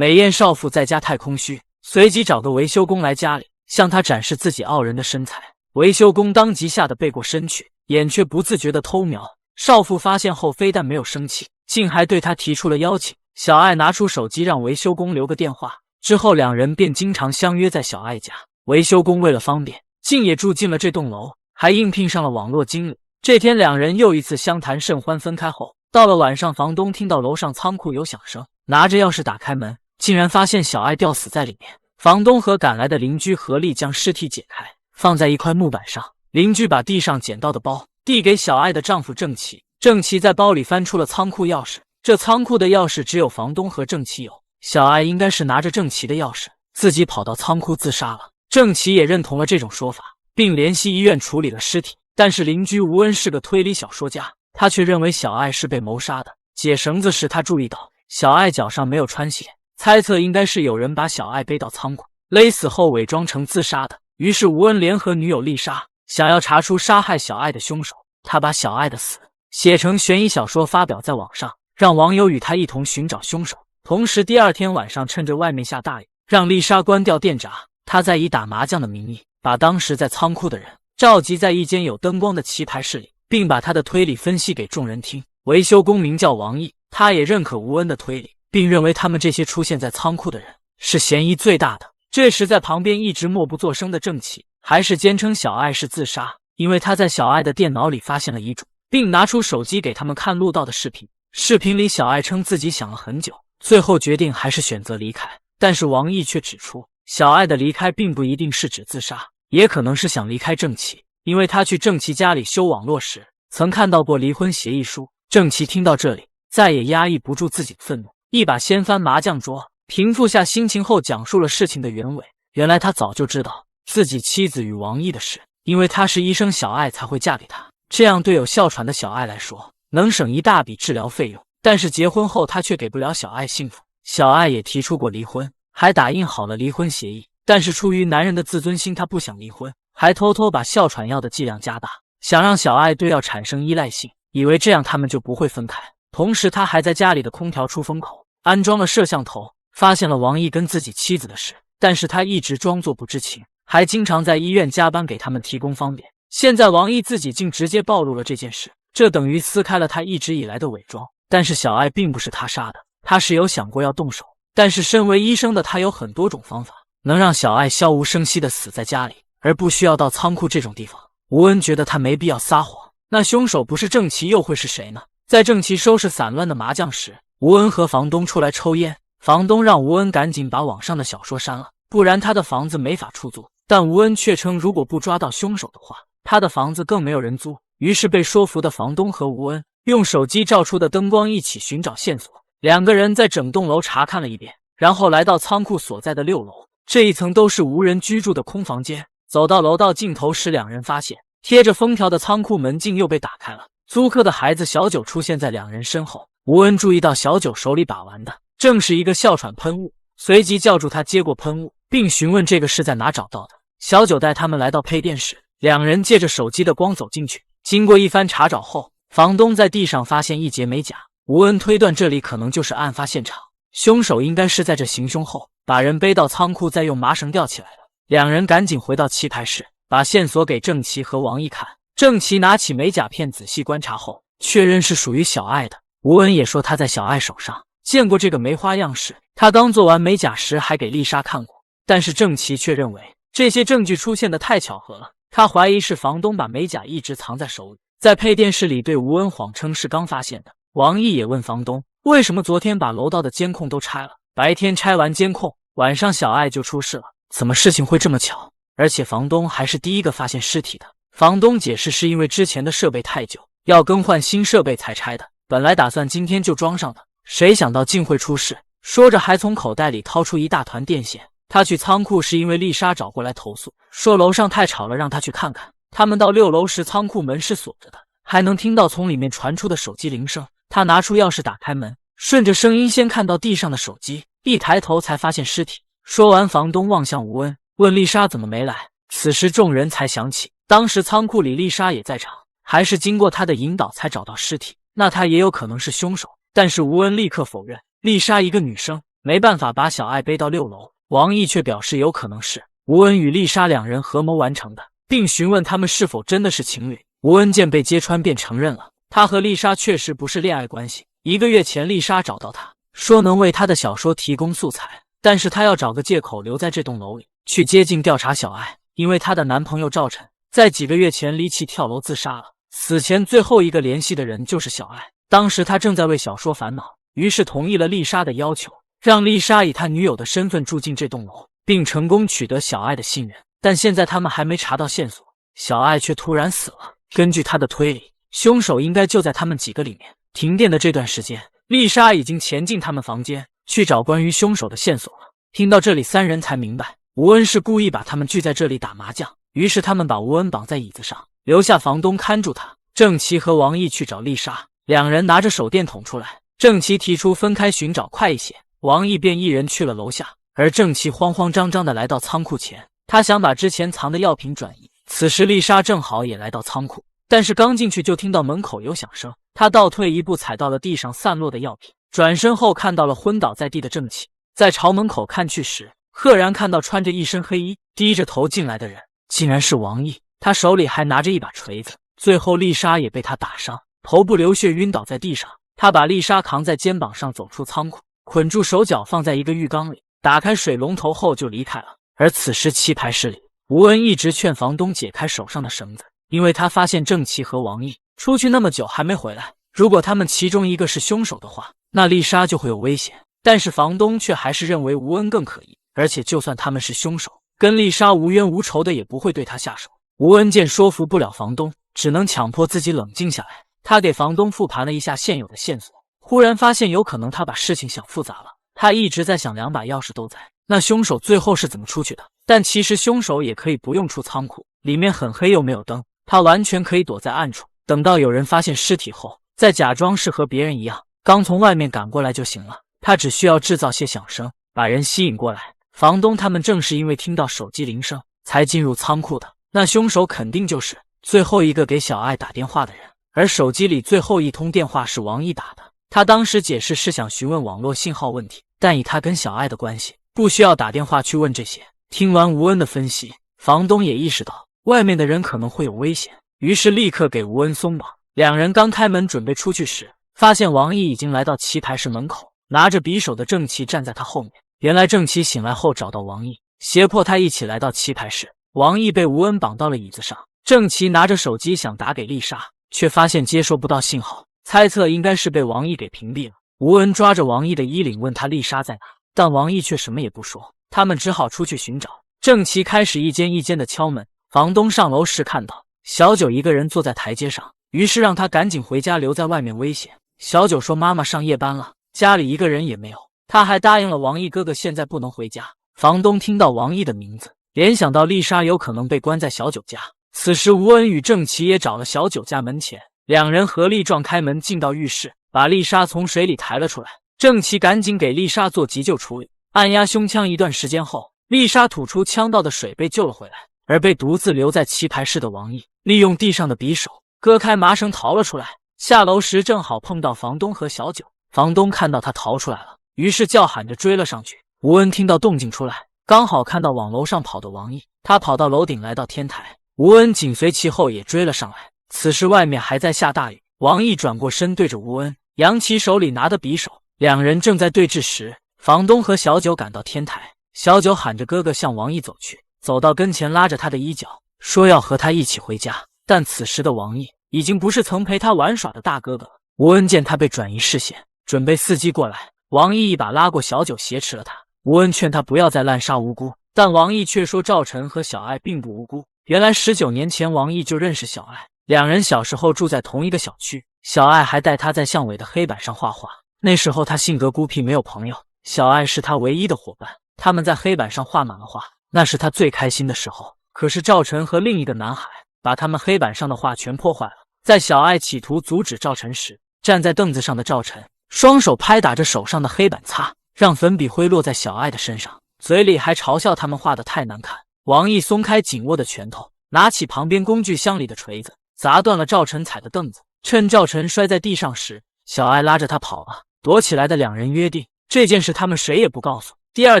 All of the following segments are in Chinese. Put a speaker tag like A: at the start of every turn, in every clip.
A: 美艳少妇在家太空虚，随即找个维修工来家里，向他展示自己傲人的身材。维修工当即吓得背过身去，眼却不自觉地偷瞄。少妇发现后，非但没有生气，竟还对他提出了邀请。小爱拿出手机让维修工留个电话，之后两人便经常相约在小爱家。维修工为了方便，竟也住进了这栋楼，还应聘上了网络经理。这天两人又一次相谈甚欢，分开后，到了晚上，房东听到楼上仓库有响声，拿着钥匙打开门，竟然发现小爱吊死在里面。房东和赶来的邻居合力将尸体解开，放在一块木板上。邻居把地上捡到的包递给小爱的丈夫郑奇，郑奇在包里翻出了仓库钥匙，这仓库的钥匙只有房东和郑奇有，小爱应该是拿着郑奇的钥匙，自己跑到仓库自杀了。郑奇也认同了这种说法，并联系医院处理了尸体。但是邻居吴恩是个推理小说家，他却认为小爱是被谋杀的。解绳子时，他注意到小爱脚上没有穿鞋，猜测应该是有人把小爱背到仓库，勒死后伪装成自杀的。于是吴恩联合女友丽莎，想要查出杀害小爱的凶手。他把小爱的死写成悬疑小说发表在网上，让网友与他一同寻找凶手。同时第二天晚上，趁着外面下大雨，让丽莎关掉电闸，他再以打麻将的名义把当时在仓库的人召集在一间有灯光的棋牌室里，并把他的推理分析给众人听。维修工名叫王毅，他也认可吴恩的推理，并认为他们这些出现在仓库的人是嫌疑最大的。这时在旁边一直默不作声的郑奇还是坚称小爱是自杀，因为他在小爱的电脑里发现了遗嘱，并拿出手机给他们看录到的视频。视频里小爱称自己想了很久，最后决定还是选择离开。但是王毅却指出，小爱的离开并不一定是指自杀，也可能是想离开郑奇，因为他去郑奇家里修网络时曾看到过离婚协议书。郑奇听到这里，再也压抑不住自己的愤怒，一把掀翻麻将桌，平复下心情后讲述了事情的原委。原来他早就知道自己妻子与王毅的事，因为他是医生，小爱才会嫁给他，这样对有哮喘的小爱来说能省一大笔治疗费用。但是结婚后他却给不了小爱幸福，小爱也提出过离婚，还打印好了离婚协议，但是出于男人的自尊心，他不想离婚，还偷偷把哮喘药的剂量加大，想让小爱对药产生依赖性，以为这样他们就不会分开。同时他还在家里的空调出风口安装了摄像头，发现了王毅跟自己妻子的事，但是他一直装作不知情，还经常在医院加班给他们提供方便。现在王毅自己竟直接暴露了这件事，这等于撕开了他一直以来的伪装。但是小爱并不是他杀的，他是有想过要动手，但是身为医生的他有很多种方法能让小爱悄无声息地死在家里，而不需要到仓库这种地方。吴恩觉得他没必要撒谎，那凶手不是郑奇又会是谁呢？在郑奇收拾散乱的麻将时，吴恩和房东出来抽烟，房东让吴恩赶紧把网上的小说删了，不然他的房子没法出租。但吴恩却称如果不抓到凶手的话，他的房子更没有人租。于是被说服的房东和吴恩用手机照出的灯光一起寻找线索，两个人在整栋楼查看了一遍，然后来到仓库所在的6楼，这一层都是无人居住的空房间。走到楼道尽头时，两人发现贴着封条的仓库门竟又被打开了，租客的孩子小九出现在两人身后。吴恩注意到小九手里把玩的正是一个哮喘喷雾，随即叫住他接过喷雾，并询问这个是在哪找到的。小九带他们来到配电室，两人借着手机的光走进去。经过一番查找后，房东在地上发现一截美甲，吴恩推断这里可能就是案发现场，凶手应该是在这行凶后把人背到仓库，再用麻绳吊起来了。两人赶紧回到棋牌室，把线索给郑奇和王毅看。郑奇拿起美甲片仔细观察后，确认是属于小爱的。吴恩也说他在小爱手上见过这个梅花样式，他刚做完美甲时还给丽莎看过。但是郑奇却认为这些证据出现的太巧合了，他怀疑是房东把美甲一直藏在手里，在配电室里对吴恩谎称是刚发现的。王毅也问房东为什么昨天把楼道的监控都拆了，白天拆完监控，晚上小爱就出事了，怎么事情会这么巧？而且房东还是第一个发现尸体的。房东解释是因为之前的设备太旧，要更换新设备才拆的，本来打算今天就装上的，谁想到竟会出事。说着还从口袋里掏出一大团电线。他去仓库是因为丽莎找过来投诉，说楼上太吵了，让他去看看。他们到6楼时，仓库门是锁着的，还能听到从里面传出的手机铃声。他拿出钥匙打开门，顺着声音先看到地上的手机，一抬头才发现尸体。说完，房东望向吴恩，问丽莎怎么没来。此时众人才想起，当时仓库里丽莎也在场，还是经过他的引导才找到尸体，那他也有可能是凶手。但是吴恩立刻否认，丽莎一个女生没办法把小爱背到6楼。王毅却表示有可能是吴恩与丽莎两人合谋完成的，并询问他们是否真的是情侣。吴恩见被揭穿便承认了，他和丽莎确实不是恋爱关系。1个月前丽莎找到他，说能为他的小说提供素材，但是他要找个借口留在这栋楼里，去接近调查小爱。因为她的男朋友赵晨在几个月前离奇跳楼自杀了，死前最后一个联系的人就是小爱。当时他正在为小说烦恼，于是同意了丽莎的要求，让丽莎以他女友的身份住进这栋楼，并成功取得小爱的信任。但现在他们还没查到线索，小爱却突然死了。根据他的推理，凶手应该就在他们几个里面。停电的这段时间，丽莎已经潜进他们房间去找关于凶手的线索了。听到这里，3人才明白吴恩是故意把他们聚在这里打麻将，于是他们把吴恩绑在椅子上，留下房东看住他。郑琦和王毅去找丽莎，两人拿着手电筒出来。郑琦提出分开寻找快一些，王毅便一人去了楼下，而郑琦慌慌张张地来到仓库前，他想把之前藏的药品转移。此时丽莎正好也来到仓库，但是刚进去就听到门口有响声，他倒退一步踩到了地上散落的药品，转身后看到了昏倒在地的郑琦，在朝门口看去时，赫然看到穿着一身黑衣低着头进来的人竟然是王毅，他手里还拿着一把锤子。最后丽莎也被他打伤，头部流血晕倒在地上，他把丽莎扛在肩膀上走出仓库，捆住手脚放在一个浴缸里，打开水龙头后就离开了。而此时棋牌室里，吴恩一直劝房东解开手上的绳子，因为他发现郑琦和王毅出去那么久还没回来，如果他们其中一个是凶手的话，那丽莎就会有危险。但是房东却还是认为吴恩更可疑，而且就算他们是凶手，跟丽莎无冤无仇的也不会对他下手。吴恩见说服不了房东，只能强迫自己冷静下来。他给房东复盘了一下现有的线索，忽然发现有可能他把事情想复杂了。他一直在想2把钥匙都在，那凶手最后是怎么出去的？但其实凶手也可以不用出仓库，里面很黑又没有灯，他完全可以躲在暗处，等到有人发现尸体后，再假装是和别人一样刚从外面赶过来就行了。他只需要制造些响声，把人吸引过来。房东他们正是因为听到手机铃声才进入仓库的，那凶手肯定就是最后一个给小爱打电话的人。而手机里最后一通电话是王毅打的，他当时解释是想询问网络信号问题，但以他跟小爱的关系，不需要打电话去问这些。听完吴恩的分析，房东也意识到外面的人可能会有危险，于是立刻给吴恩松绑。两人刚开门准备出去时，发现王毅已经来到棋牌室门口，拿着匕首的郑琦站在他后面。原来郑琦醒来后找到王毅，胁迫他一起来到棋牌室。王毅被吴恩绑到了椅子上，郑琦拿着手机想打给丽莎，却发现接收不到信号，猜测应该是被王毅给屏蔽了。吴恩抓着王毅的衣领问他丽莎在哪，但王毅却什么也不说，他们只好出去寻找。郑琦开始一间一间的敲门，房东上楼时看到小九一个人坐在台阶上，于是让他赶紧回家，留在外面危险。小九说妈妈上夜班了，家里一个人也没有，他还答应了王毅哥哥现在不能回家。房东听到王毅的名字，联想到丽莎有可能被关在小九家。此时吴恩与郑琦也找了小九家门前，两人合力撞开门进到浴室，把丽莎从水里抬了出来。郑琦赶紧给丽莎做急救处理，按压胸腔一段时间后，丽莎吐出呛到的水被救了回来。而被独自留在棋牌室的王毅，利用地上的匕首割开麻绳逃了出来。下楼时正好碰到房东和小九，房东看到他逃出来了，于是叫喊着追了上去。吴恩听到动静出来，刚好看到往楼上跑的王毅，他跑到楼顶来到天台，吴恩紧随其后也追了上来。此时外面还在下大雨，王毅转过身对着吴恩，扬起手里拿的匕首，两人正在对峙时，房东和小九赶到天台，小九喊着哥哥向王毅走去，走到跟前拉着他的衣角，说要和他一起回家。但此时的王毅已经不是曾陪他玩耍的大哥哥了。吴恩见他被转移视线，准备伺机过来，王毅一把拉过小九，挟持了他。吴恩劝他不要再滥杀无辜，但王毅却说赵晨和小爱并不无辜。原来19年前王毅就认识小爱，两人小时候住在同一个小区，小爱还带他在巷尾的黑板上画画。那时候他性格孤僻，没有朋友，小爱是他唯一的伙伴。他们在黑板上画满了画，那是他最开心的时候。可是赵晨和另一个男孩把他们黑板上的画全破坏了。在小爱企图阻止赵晨时，站在凳子上的赵晨双手拍打着手上的黑板擦，让粉笔灰落在小爱的身上，嘴里还嘲笑他们画得太难看。王毅松开紧握的拳头，拿起旁边工具箱里的锤子，砸断了赵晨踩的凳子。趁赵晨摔在地上时，小爱拉着他跑了。躲起来的两人约定，这件事他们谁也不告诉。第二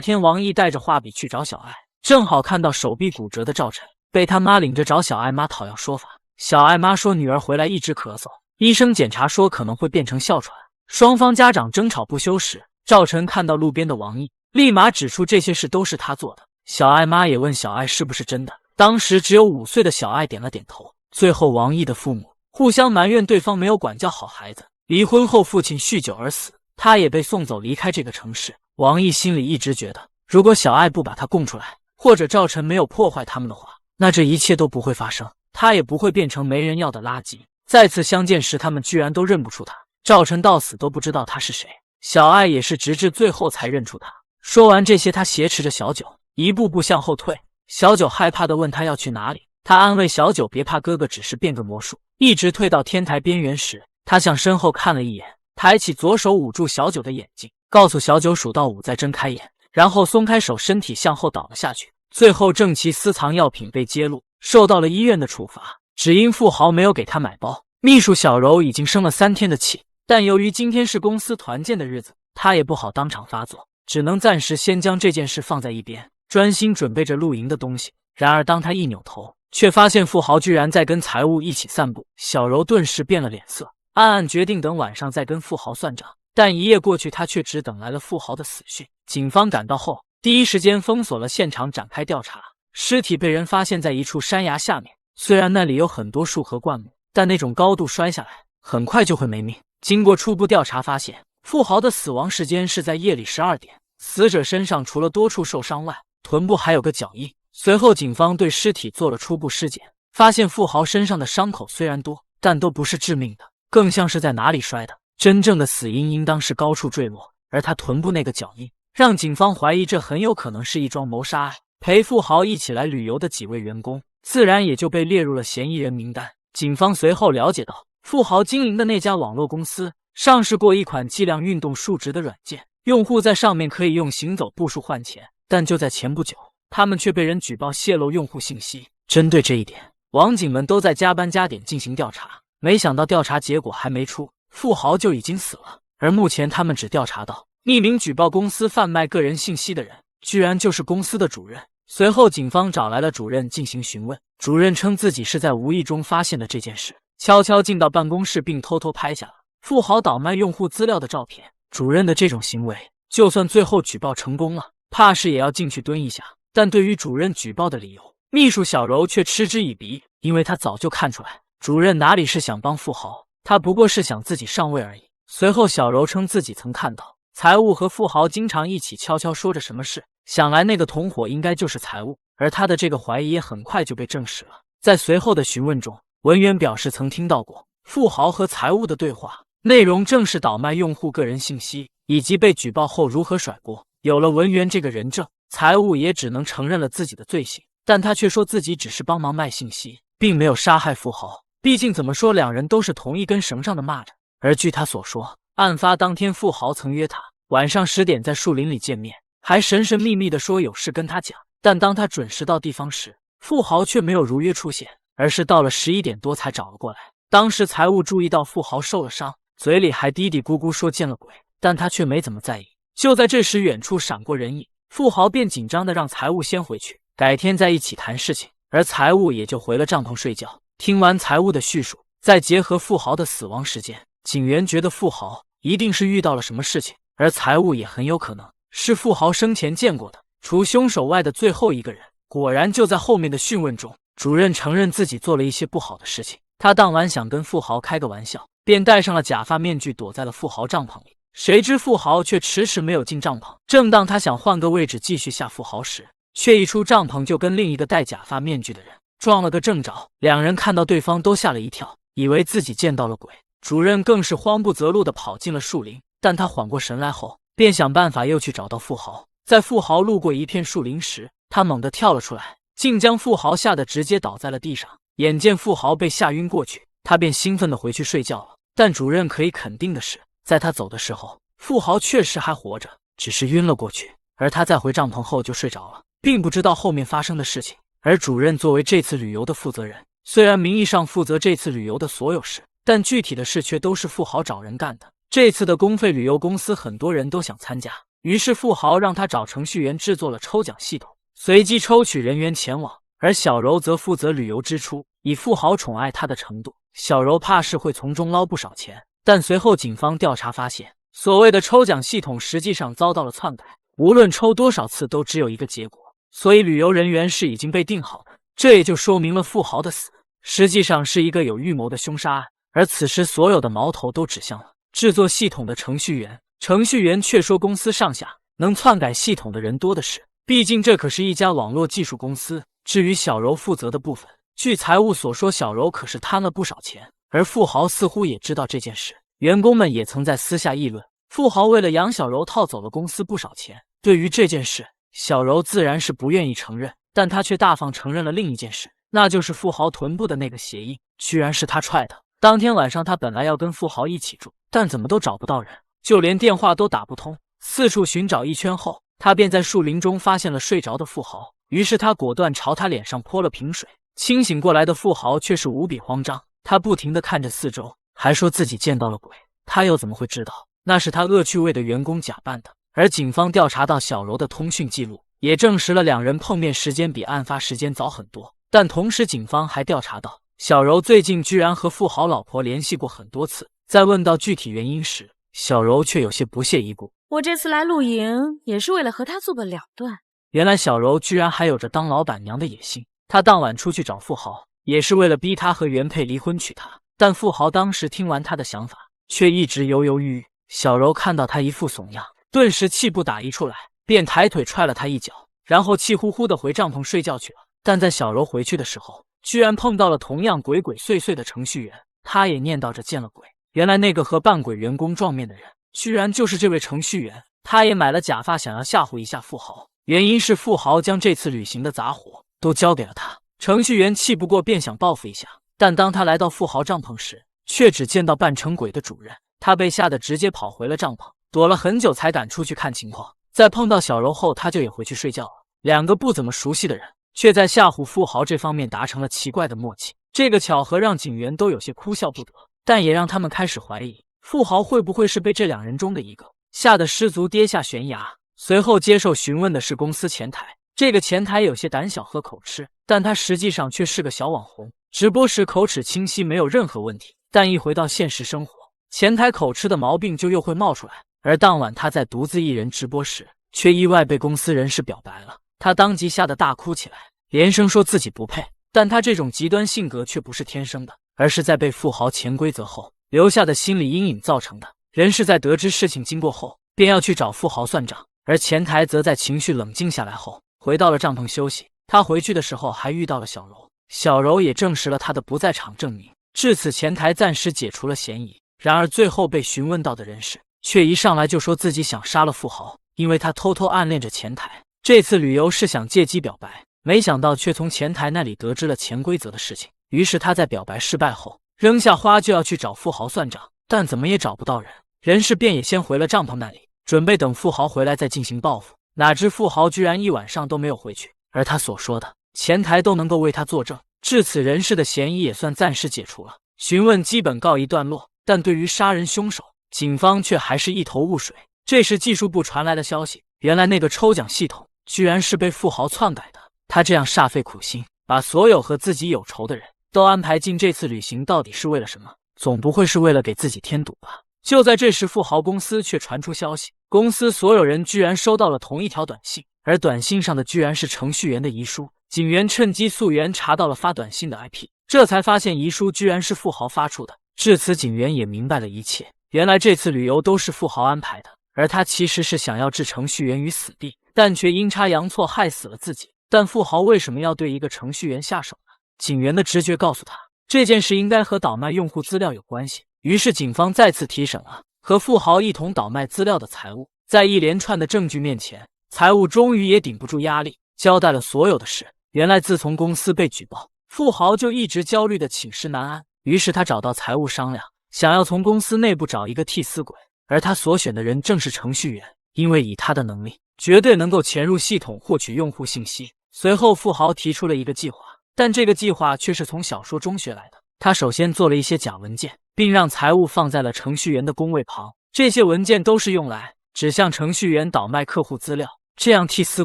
A: 天，王毅带着画笔去找小艾，正好看到手臂骨折的赵晨被他妈领着找小艾妈讨要说法。小艾妈说女儿回来一直咳嗽，医生检查说可能会变成哮喘。双方家长争吵不休时，赵晨看到路边的王毅，立马指出这些事都是他做的。小艾妈也问小艾是不是真的，当时只有5岁的小艾点了点头。最后，王毅的父母互相埋怨对方没有管教好孩子，离婚后父亲酗酒而死，他也被送走离开这个城市。王毅心里一直觉得，如果小艾不把他供出来，或者赵晨没有破坏他们的话，那这一切都不会发生，他也不会变成没人要的垃圾。再次相见时，他们居然都认不出他，赵晨到死都不知道他是谁，小艾也是直至最后才认出他。说完这些，他挟持着小九一步步向后退。小九害怕地问他要去哪里，他安慰小九别怕，哥哥只是变个魔术。一直退到天台边缘时，他向身后看了一眼，抬起左手捂住小九的眼睛，告诉小九数到5再睁开眼，然后松开手，身体向后倒了下去。最后郑琦私藏药品被揭露，受到了医院的处罚，只因富豪没有给他买包。秘书小柔已经生了3天的气，但由于今天是公司团建的日子，他也不好当场发作，只能暂时先将这件事放在一边，专心准备着露营的东西。然而当他一扭头，却发现富豪居然在跟财务一起散步。小柔顿时变了脸色，暗暗决定等晚上再跟富豪算账。但一夜过去，他却只等来了富豪的死讯。警方赶到后，第一时间封锁了现场，展开调查。尸体被人发现在一处山崖下面，虽然那里有很多树和灌木，但那种高度摔下来很快就会没命。经过初步调查发现，富豪的死亡时间是在夜里12点，死者身上除了多处受伤外，臀部还有个脚印。随后警方对尸体做了初步尸检，发现富豪身上的伤口虽然多，但都不是致命的，更像是在哪里摔的。真正的死因应当是高处坠落，而他臀部那个脚印让警方怀疑这很有可能是一桩谋杀案。陪富豪一起来旅游的几位员工自然也就被列入了嫌疑人名单。警方随后了解到，富豪经营的那家网络公司上市过一款计量运动数值的软件，用户在上面可以用行走步数换钱，但就在前不久，他们却被人举报泄露用户信息。针对这一点，网警们都在加班加点进行调查，没想到调查结果还没出，富豪就已经死了。而目前他们只调查到匿名举报公司贩卖个人信息的人居然就是公司的主任。随后警方找来了主任进行询问，主任称自己是在无意中发现的这件事，悄悄进到办公室并偷偷拍下了富豪倒卖用户资料的照片。主任的这种行为，就算最后举报成功了，怕是也要进去蹲一下。但对于主任举报的理由，秘书小柔却嗤之以鼻，因为他早就看出来，主任哪里是想帮富豪，他不过是想自己上位而已。随后小柔称自己曾看到财务和富豪经常一起悄悄说着什么事，想来那个同伙应该就是财务，而他的这个怀疑也很快就被证实了。在随后的询问中，文员表示曾听到过富豪和财务的对话，内容正是倒卖用户个人信息以及被举报后如何甩锅。有了文员这个人证，财务也只能承认了自己的罪行，但他却说自己只是帮忙卖信息，并没有杀害富豪。毕竟怎么说，两人都是同一根绳上的蚂蚱。而据他所说，案发当天富豪曾约他晚上10点在树林里见面，还神神秘秘地说有事跟他讲。但当他准时到地方时，富豪却没有如约出现，而是到了11点多才找了过来。当时财务注意到富豪受了伤，嘴里还嘀嘀咕咕说见了鬼，但他却没怎么在意。就在这时，远处闪过人影，富豪便紧张地让财务先回去，改天再一起谈事情。而财务也就回了帐篷睡觉。听完财务的叙述，再结合富豪的死亡时间，警员觉得富豪一定是遇到了什么事情，而财务也很有可能是富豪生前见过的除凶手外的最后一个人。果然就在后面的讯问中，主任承认自己做了一些不好的事情。他当晚想跟富豪开个玩笑，便戴上了假发面具躲在了富豪帐篷里。谁知富豪却迟迟没有进帐篷，正当他想换个位置继续吓富豪时，却一出帐篷就跟另一个戴假发面具的人撞了个正着。两人看到对方都吓了一跳，以为自己见到了鬼。主任更是慌不择路地跑进了树林，但他缓过神来后，便想办法又去找到富豪。在富豪路过一片树林时，他猛地跳了出来，竟将富豪吓得直接倒在了地上。眼见富豪被吓晕过去，他便兴奋地回去睡觉了。但主任可以肯定的是，在他走的时候，富豪确实还活着，只是晕了过去。而他在回帐篷后就睡着了，并不知道后面发生的事情。而主任作为这次旅游的负责人，虽然名义上负责这次旅游的所有事，但具体的事却都是富豪找人干的。这次的公费旅游公司很多人都想参加，于是富豪让他找程序员制作了抽奖系统，随机抽取人员前往，而小柔则负责旅游支出。以富豪宠爱他的程度，小柔怕是会从中捞不少钱。但随后警方调查发现，所谓的抽奖系统实际上遭到了篡改，无论抽多少次都只有一个结果，所以旅游人员是已经被定好的。这也就说明了富豪的死实际上是一个有预谋的凶杀案，而此时所有的矛头都指向了制作系统的程序员。程序员却说公司上下能篡改系统的人多的是，毕竟这可是一家网络技术公司。至于小柔负责的部分，据财务所说，小柔可是贪了不少钱，而富豪似乎也知道这件事，员工们也曾在私下议论，富豪为了养小柔套走了公司不少钱。对于这件事，小柔自然是不愿意承认，但他却大方承认了另一件事，那就是富豪臀部的那个鞋印居然是他踹的。当天晚上他本来要跟富豪一起住，但怎么都找不到人，就连电话都打不通。四处寻找一圈后，他便在树林中发现了睡着的富豪，于是他果断朝他脸上泼了瓶水。清醒过来的富豪却是无比慌张，他不停地看着四周，还说自己见到了鬼。他又怎么会知道那是他恶趣味的员工假扮的？而警方调查到小柔的通讯记录，也证实了两人碰面时间比案发时间早很多。但同时警方还调查到，小柔最近居然和富豪老婆联系过很多次。在问到具体原因时，小柔却有些不屑一顾，
B: 我这次来露营也是为了和他做个了断。
A: 原来小柔居然还有着当老板娘的野心。她当晚出去找富豪，也是为了逼他和原配离婚娶她。但富豪当时听完他的想法，却一直犹犹豫豫。小柔看到他一副怂样，顿时气不打一处来，便抬腿踹了他一脚，然后气呼呼的回帐篷睡觉去了。但在小柔回去的时候，居然碰到了同样鬼鬼祟祟的程序员，他也念叨着见了鬼。原来那个和扮鬼员工撞面的人，居然就是这位程序员。他也买了假发，想要吓唬一下富豪，原因是富豪将这次旅行的杂活都交给了他。程序员气不过，便想报复一下，但当他来到富豪帐篷时，却只见到扮成鬼的主人。他被吓得直接跑回了帐篷，躲了很久才敢出去看情况。在碰到小柔后，他就也回去睡觉了。两个不怎么熟悉的人，却在吓唬富豪这方面达成了奇怪的默契。这个巧合让警员都有些哭笑不得，但也让他们开始怀疑富豪会不会是被这两人中的一个吓得失足跌下悬崖。随后接受询问的是公司前台，这个前台有些胆小和口吃，但他实际上却是个小网红，直播时口齿清晰，没有任何问题。但一回到现实生活，前台口吃的毛病就又会冒出来。而当晚他在独自一人直播时，却意外被公司人士表白了。他当即吓得大哭起来，连声说自己不配。但他这种极端性格却不是天生的，而是在被富豪潜规则后留下的心理阴影造成的。人事在得知事情经过后，便要去找富豪算账，而前台则在情绪冷静下来后，回到了帐篷休息。他回去的时候还遇到了小柔，小柔也证实了他的不在场证明。至此，前台暂时解除了嫌疑。然而最后被询问到的人士，却一上来就说自己想杀了富豪，因为他偷偷暗恋着前台。这次旅游是想借机表白，没想到却从前台那里得知了潜规则的事情。于是他在表白失败后，扔下花就要去找富豪算账，但怎么也找不到人，人事便也先回了帐篷那里，准备等富豪回来再进行报复。哪知富豪居然一晚上都没有回去，而他所说的前台都能够为他作证。至此，人事的嫌疑也算暂时解除了，询问基本告一段落。但对于杀人凶手，警方却还是一头雾水。这时技术部传来的消息，原来那个抽奖系统居然是被富豪篡改的。他这样煞费苦心，把所有和自己有仇的人都安排进这次旅行，到底是为了什么？总不会是为了给自己添堵吧？就在这时，富豪公司却传出消息，公司所有人居然收到了同一条短信，而短信上的居然是程序员的遗书。警员趁机溯源查到了发短信的 IP， 这才发现遗书居然是富豪发出的。至此，警员也明白了一切，原来这次旅游都是富豪安排的，而他其实是想要置程序员于死地，但却阴差阳错害死了自己。但富豪为什么要对一个程序员下手呢？警员的直觉告诉他，这件事应该和倒卖用户资料有关系。于是警方再次提审了和富豪一同倒卖资料的财务。在一连串的证据面前，财务终于也顶不住压力，交代了所有的事。原来自从公司被举报，富豪就一直焦虑的寝食难安。于是他找到财务商量，想要从公司内部找一个替死鬼，而他所选的人正是程序员，因为以他的能力，绝对能够潜入系统获取用户信息。随后富豪提出了一个计划，但这个计划却是从小说中学来的。他首先做了一些假文件，并让财务放在了程序员的工位旁，这些文件都是用来指向程序员倒卖客户资料，这样替死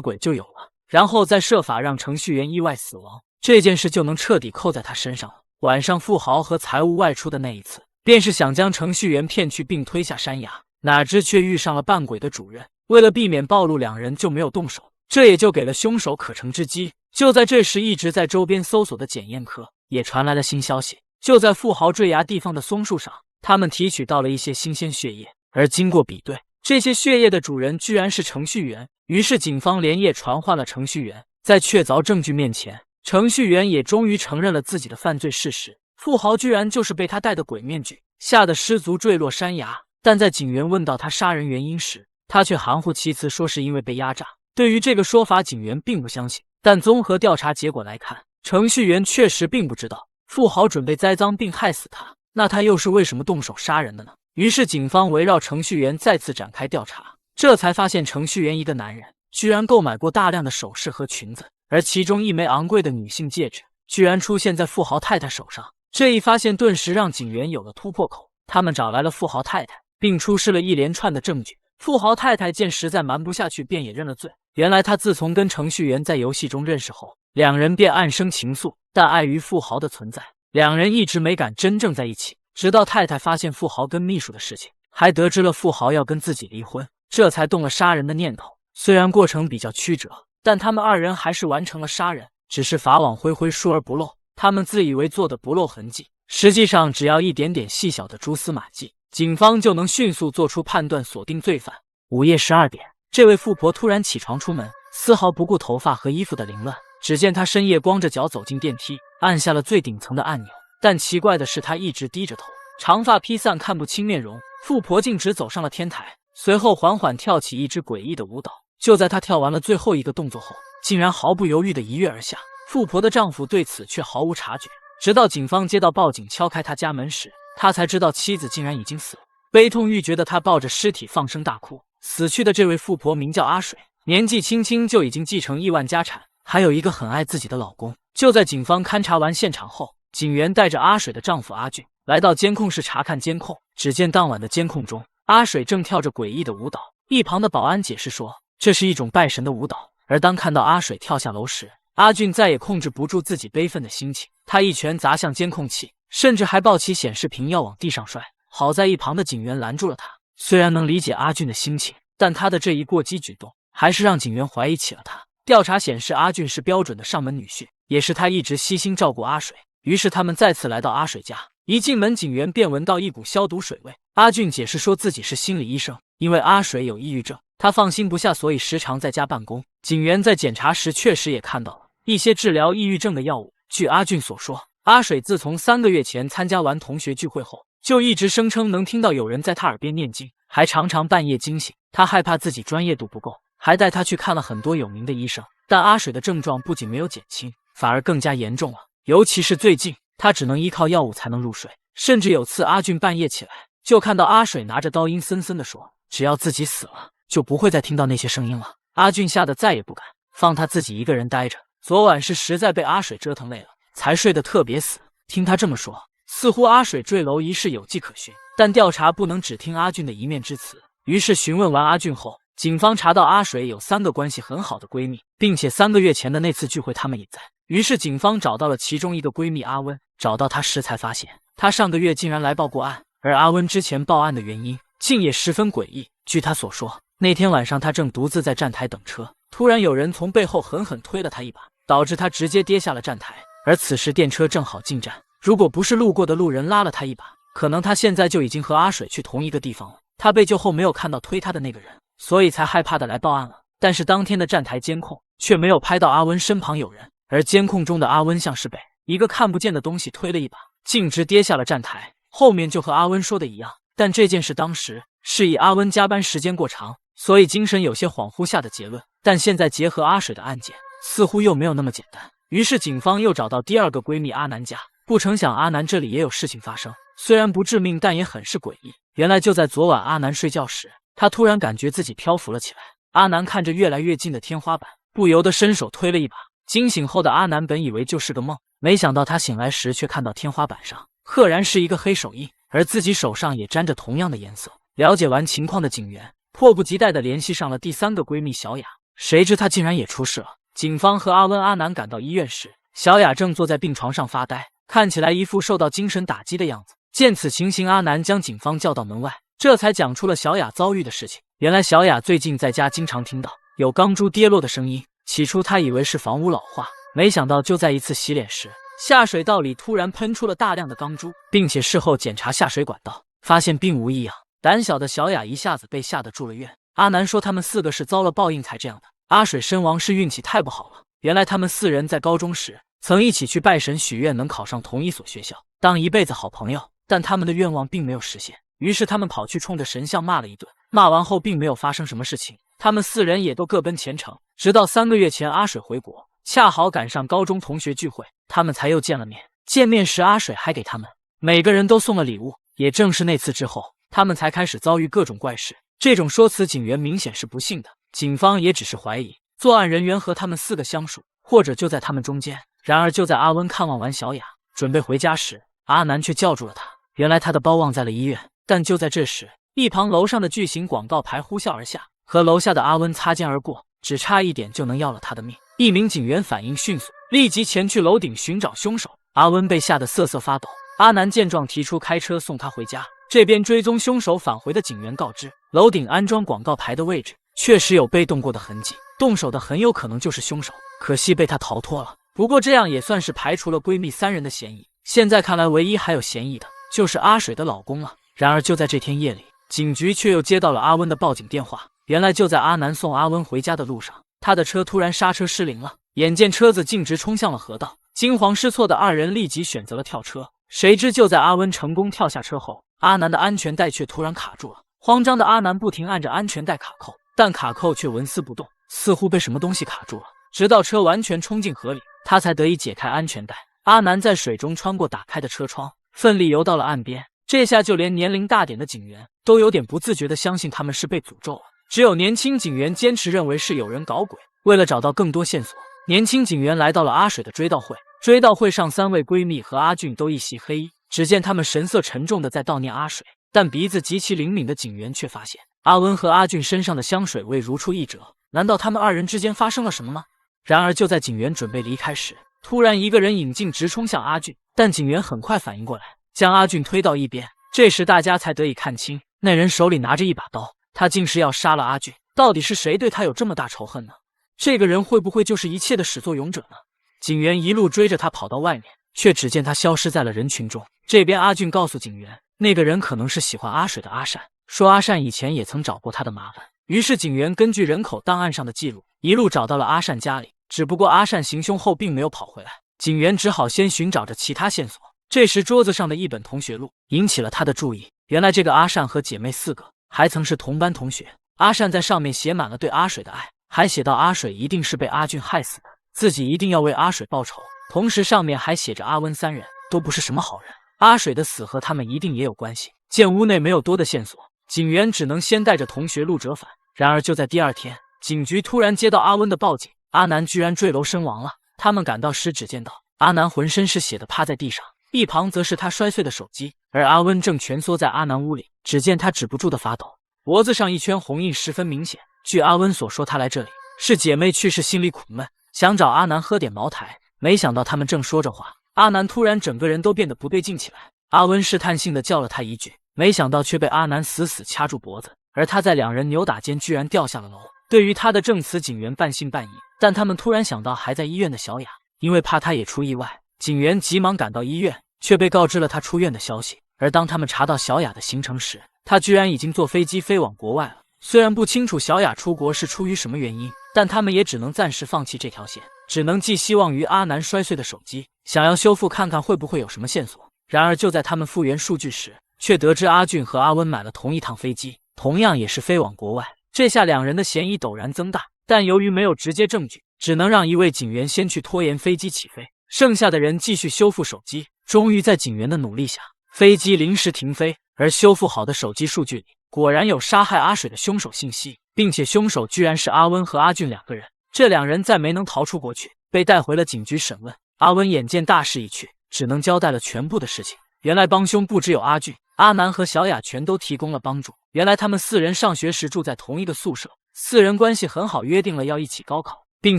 A: 鬼就有了，然后再设法让程序员意外死亡，这件事就能彻底扣在他身上了。晚上富豪和财务外出的那一次，便是想将程序员骗去并推下山崖，哪知却遇上了扮鬼的主任。为了避免暴露，两人就没有动手，这也就给了凶手可乘之机。就在这时，一直在周边搜索的检验科也传来了新消息，就在富豪坠崖地方的松树上，他们提取到了一些新鲜血液，而经过比对，这些血液的主人居然是程序员。于是警方连夜传唤了程序员，在确凿证据面前，程序员也终于承认了自己的犯罪事实，富豪居然就是被他戴的鬼面具，吓得失足坠落山崖。但在警员问到他杀人原因时，他却含糊其辞，说是因为被压榨。对于这个说法，警员并不相信，但综合调查结果来看，程序员确实并不知道富豪准备栽赃并害死他，那他又是为什么动手杀人的呢？于是警方围绕程序员再次展开调查，这才发现程序员一个男人居然购买过大量的首饰和裙子，而其中一枚昂贵的女性戒指居然出现在富豪太太手上。这一发现顿时让警员有了突破口，他们找来了富豪太太，并出示了一连串的证据。富豪太太见实在瞒不下去，便也认了罪。原来他自从跟程序员在游戏中认识后，两人便暗生情愫，但碍于富豪的存在，两人一直没敢真正在一起。直到太太发现富豪跟秘书的事情，还得知了富豪要跟自己离婚，这才动了杀人的念头。虽然过程比较曲折，但他们二人还是完成了杀人，只是法网恢恢，疏而不漏。他们自以为做的不露痕迹，实际上只要一点点细小的蛛丝马迹，警方就能迅速做出判断，锁定罪犯。午夜12点，这位富婆突然起床出门，丝毫不顾头发和衣服的凌乱。只见她深夜光着脚走进电梯，按下了最顶层的按钮。但奇怪的是，她一直低着头，长发披散，看不清面容。富婆径直走上了天台，随后缓缓跳起一支诡异的舞蹈。就在她跳完了最后一个动作后，竟然毫不犹豫地一跃而下。富婆的丈夫对此却毫无察觉，直到警方接到报警敲开他家门时，他才知道妻子竟然已经死了。悲痛欲绝的他抱着尸体放声大哭。死去的这位富婆名叫阿水，年纪轻轻就已经继承亿万家产，还有一个很爱自己的老公。就在警方勘察完现场后，警员带着阿水的丈夫阿俊来到监控室查看监控。只见当晚的监控中，阿水正跳着诡异的舞蹈，一旁的保安解释说这是一种拜神的舞蹈。而当看到阿水跳下楼时，阿俊再也控制不住自己悲愤的心情，他一拳砸向监控器，甚至还抱起显示屏要往地上摔。好在一旁的警员拦住了他。虽然能理解阿俊的心情，但他的这一过激举动还是让警员怀疑起了他。调查显示，阿俊是标准的上门女婿，也是他一直悉心照顾阿水。于是他们再次来到阿水家，一进门，警员便闻到一股消毒水味。阿俊解释说自己是心理医生，因为阿水有抑郁症，他放心不下，所以时常在家办公。警员在检查时确实也看到了一些治疗抑郁症的药物。据阿俊所说，阿水自从3个月前参加完同学聚会后，就一直声称能听到有人在他耳边念经，还常常半夜惊醒。他害怕自己专业度不够，还带他去看了很多有名的医生。但阿水的症状不仅没有减轻，反而更加严重了。尤其是最近，他只能依靠药物才能入睡。甚至有次阿俊半夜起来，就看到阿水拿着刀阴森森地说，只要自己死了，就不会再听到那些声音了。阿俊吓得再也不敢放他自己一个人待着。昨晚是实在被阿水折腾累了，才睡得特别死。听他这么说，似乎阿水坠楼一事有迹可循，但调查不能只听阿俊的一面之词。于是询问完阿俊后，警方查到阿水有3个关系很好的闺蜜，并且3个月前的那次聚会他们也在。于是警方找到了其中一个闺蜜阿温，找到她时才发现，她上个月竟然来报过案。而阿温之前报案的原因竟也十分诡异。据她所说，那天晚上她正独自在站台等车，突然有人从背后狠狠推了她一把，导致她直接跌下了站台。而此时电车正好进站，如果不是路过的路人拉了她一把，可能她现在就已经和阿水去同一个地方了。她被救后没有看到推她的那个人，所以才害怕的来报案了。但是当天的站台监控却没有拍到阿温身旁有人，而监控中的阿温像是被一个看不见的东西推了一把，径直跌下了站台。后面就和阿温说的一样，但这件事当时是以阿温加班时间过长，所以精神有些恍惚下的结论。但现在结合阿水的案件，似乎又没有那么简单。于是警方又找到第2个闺蜜阿南家，不成想阿南这里也有事情发生，虽然不致命，但也很是诡异。原来就在昨晚阿南睡觉时，她突然感觉自己漂浮了起来。阿南看着越来越近的天花板，不由得伸手推了一把。惊醒后的阿南本以为就是个梦，没想到他醒来时却看到天花板上赫然是一个黑手印，而自己手上也沾着同样的颜色。了解完情况的警员迫不及待地联系上了第3个闺蜜小雅，谁知她竟然也出事了。警方和阿温、阿南赶到医院时，小雅正坐在病床上发呆，看起来一副受到精神打击的样子。见此情形，阿南将警方叫到门外，这才讲出了小雅遭遇的事情。原来小雅最近在家经常听到有钢珠跌落的声音，起初她以为是房屋老化，没想到就在一次洗脸时，下水道里突然喷出了大量的钢珠，并且事后检查下水管道，发现并无异样。胆小的小雅一下子被吓得住了院。阿南说他们4个是遭了报应才这样的，阿水身亡是运气太不好了。原来他们4人在高中时曾一起去拜神许愿能考上同一所学校，当一辈子好朋友，但他们的愿望并没有实现。于是他们跑去冲着神像骂了一顿，骂完后并没有发生什么事情，他们4人也都各奔前程。直到3个月前阿水回国，恰好赶上高中同学聚会，他们才又见了面。见面时阿水还给他们每个人都送了礼物，也正是那次之后，他们才开始遭遇各种怪事。这种说辞警员明显是不信的，警方也只是怀疑作案人员和他们4个相属，或者就在他们中间。然而就在阿温看望完小雅准备回家时，阿南却叫住了他。原来他的包忘在了医院，但就在这时，一旁楼上的巨型广告牌呼啸而下，和楼下的阿温擦肩而过，只差一点就能要了他的命。一名警员反应迅速，立即前去楼顶寻找凶手。阿温被吓得瑟瑟发抖，阿南见状提出开车送他回家。这边追踪凶手返回的警员告知，楼顶安装广告牌的位置确实有被动过的痕迹，动手的很有可能就是凶手，可惜被他逃脱了。不过这样也算是排除了闺蜜3人的嫌疑，现在看来唯一还有嫌疑的就是阿水的老公了。然而就在这天夜里，警局却又接到了阿温的报警电话。原来就在阿南送阿温回家的路上，他的车突然刹车失灵了，眼见车子径直冲向了河道，惊慌失措的2人立即选择了跳车。谁知就在阿温成功跳下车后，阿南的安全带却突然卡住了。慌张的阿南不停按着安全带卡扣，但卡扣却纹丝不动，似乎被什么东西卡住了。直到车完全冲进河里，他才得以解开安全带。阿南在水中穿过打开的车窗，奋力游到了岸边。这下就连年龄大点的警员都有点不自觉地相信他们是被诅咒了。只有年轻警员坚持认为是有人搞鬼。为了找到更多线索，年轻警员来到了阿水的追悼会。追悼会上，3位闺蜜和阿俊都一袭黑衣，只见他们神色沉重地在悼念阿水。但鼻子极其灵敏的警员却发现，阿温和阿俊身上的香水味如出一辙。难道他们2人之间发生了什么吗？然而就在警员准备离开时，突然一个人引颈直冲向阿俊，但警员很快反应过来，将阿俊推到一边。这时大家才得以看清，那人手里拿着一把刀，他竟是要杀了阿俊。到底是谁对他有这么大仇恨呢？这个人会不会就是一切的始作俑者呢？警员一路追着他跑到外面，却只见他消失在了人群中。这边阿俊告诉警员，那个人可能是喜欢阿水的阿善，说阿善以前也曾找过他的麻烦。于是警员根据人口档案上的记录，一路找到了阿善家里。只不过阿善行凶后并没有跑回来，警员只好先寻找着其他线索。这时桌子上的一本同学录引起了他的注意，原来这个阿善和姐妹4个还曾是同班同学。阿善在上面写满了对阿水的爱，还写到阿水一定是被阿俊害死的，自己一定要为阿水报仇。同时上面还写着阿温3人都不是什么好人，阿水的死和他们一定也有关系。见屋内没有多的线索，警员只能先带着同学录折返。然而就在第2天，警局突然接到阿温的报警，阿南居然坠楼身亡了。他们赶到时，只见到阿南浑身是血的趴在地上，一旁则是他摔碎的手机，而阿温正蜷缩在阿南屋里。只见他止不住的发抖，脖子上一圈红印十分明显。据阿温所说，他来这里是姐妹去世，心里苦闷，想找阿南喝点茅台。没想到他们正说着话，阿南突然整个人都变得不对劲起来。阿温试探性的叫了他一句，没想到却被阿南死死掐住脖子，而他在2人扭打间居然掉下了楼。对于他的证词，警员半信半疑，但他们突然想到还在医院的小雅，因为怕他也出意外，警员急忙赶到医院，却被告知了他出院的消息。而当他们查到小雅的行程时，他居然已经坐飞机飞往国外了。虽然不清楚小雅出国是出于什么原因，但他们也只能暂时放弃这条线，只能寄希望于阿南摔碎的手机，想要修复看看会不会有什么线索。然而就在他们复原数据时，却得知阿俊和阿温买了同一趟飞机，同样也是飞往国外。这下2人的嫌疑陡然增大，但由于没有直接证据，只能让一位警员先去拖延飞机起飞，剩下的人继续修复手机。终于在警员的努力下，飞机临时停飞，而修复好的手机数据里果然有杀害阿水的凶手信息，并且凶手居然是阿温和阿俊2个人。这2人再没能逃出国去，被带回了警局审问。阿温眼见大势已去，只能交代了全部的事情。原来帮凶不只有阿俊，阿南和小雅全都提供了帮助。原来他们4人上学时住在同一个宿舍，4人关系很好，约定了要一起高考，并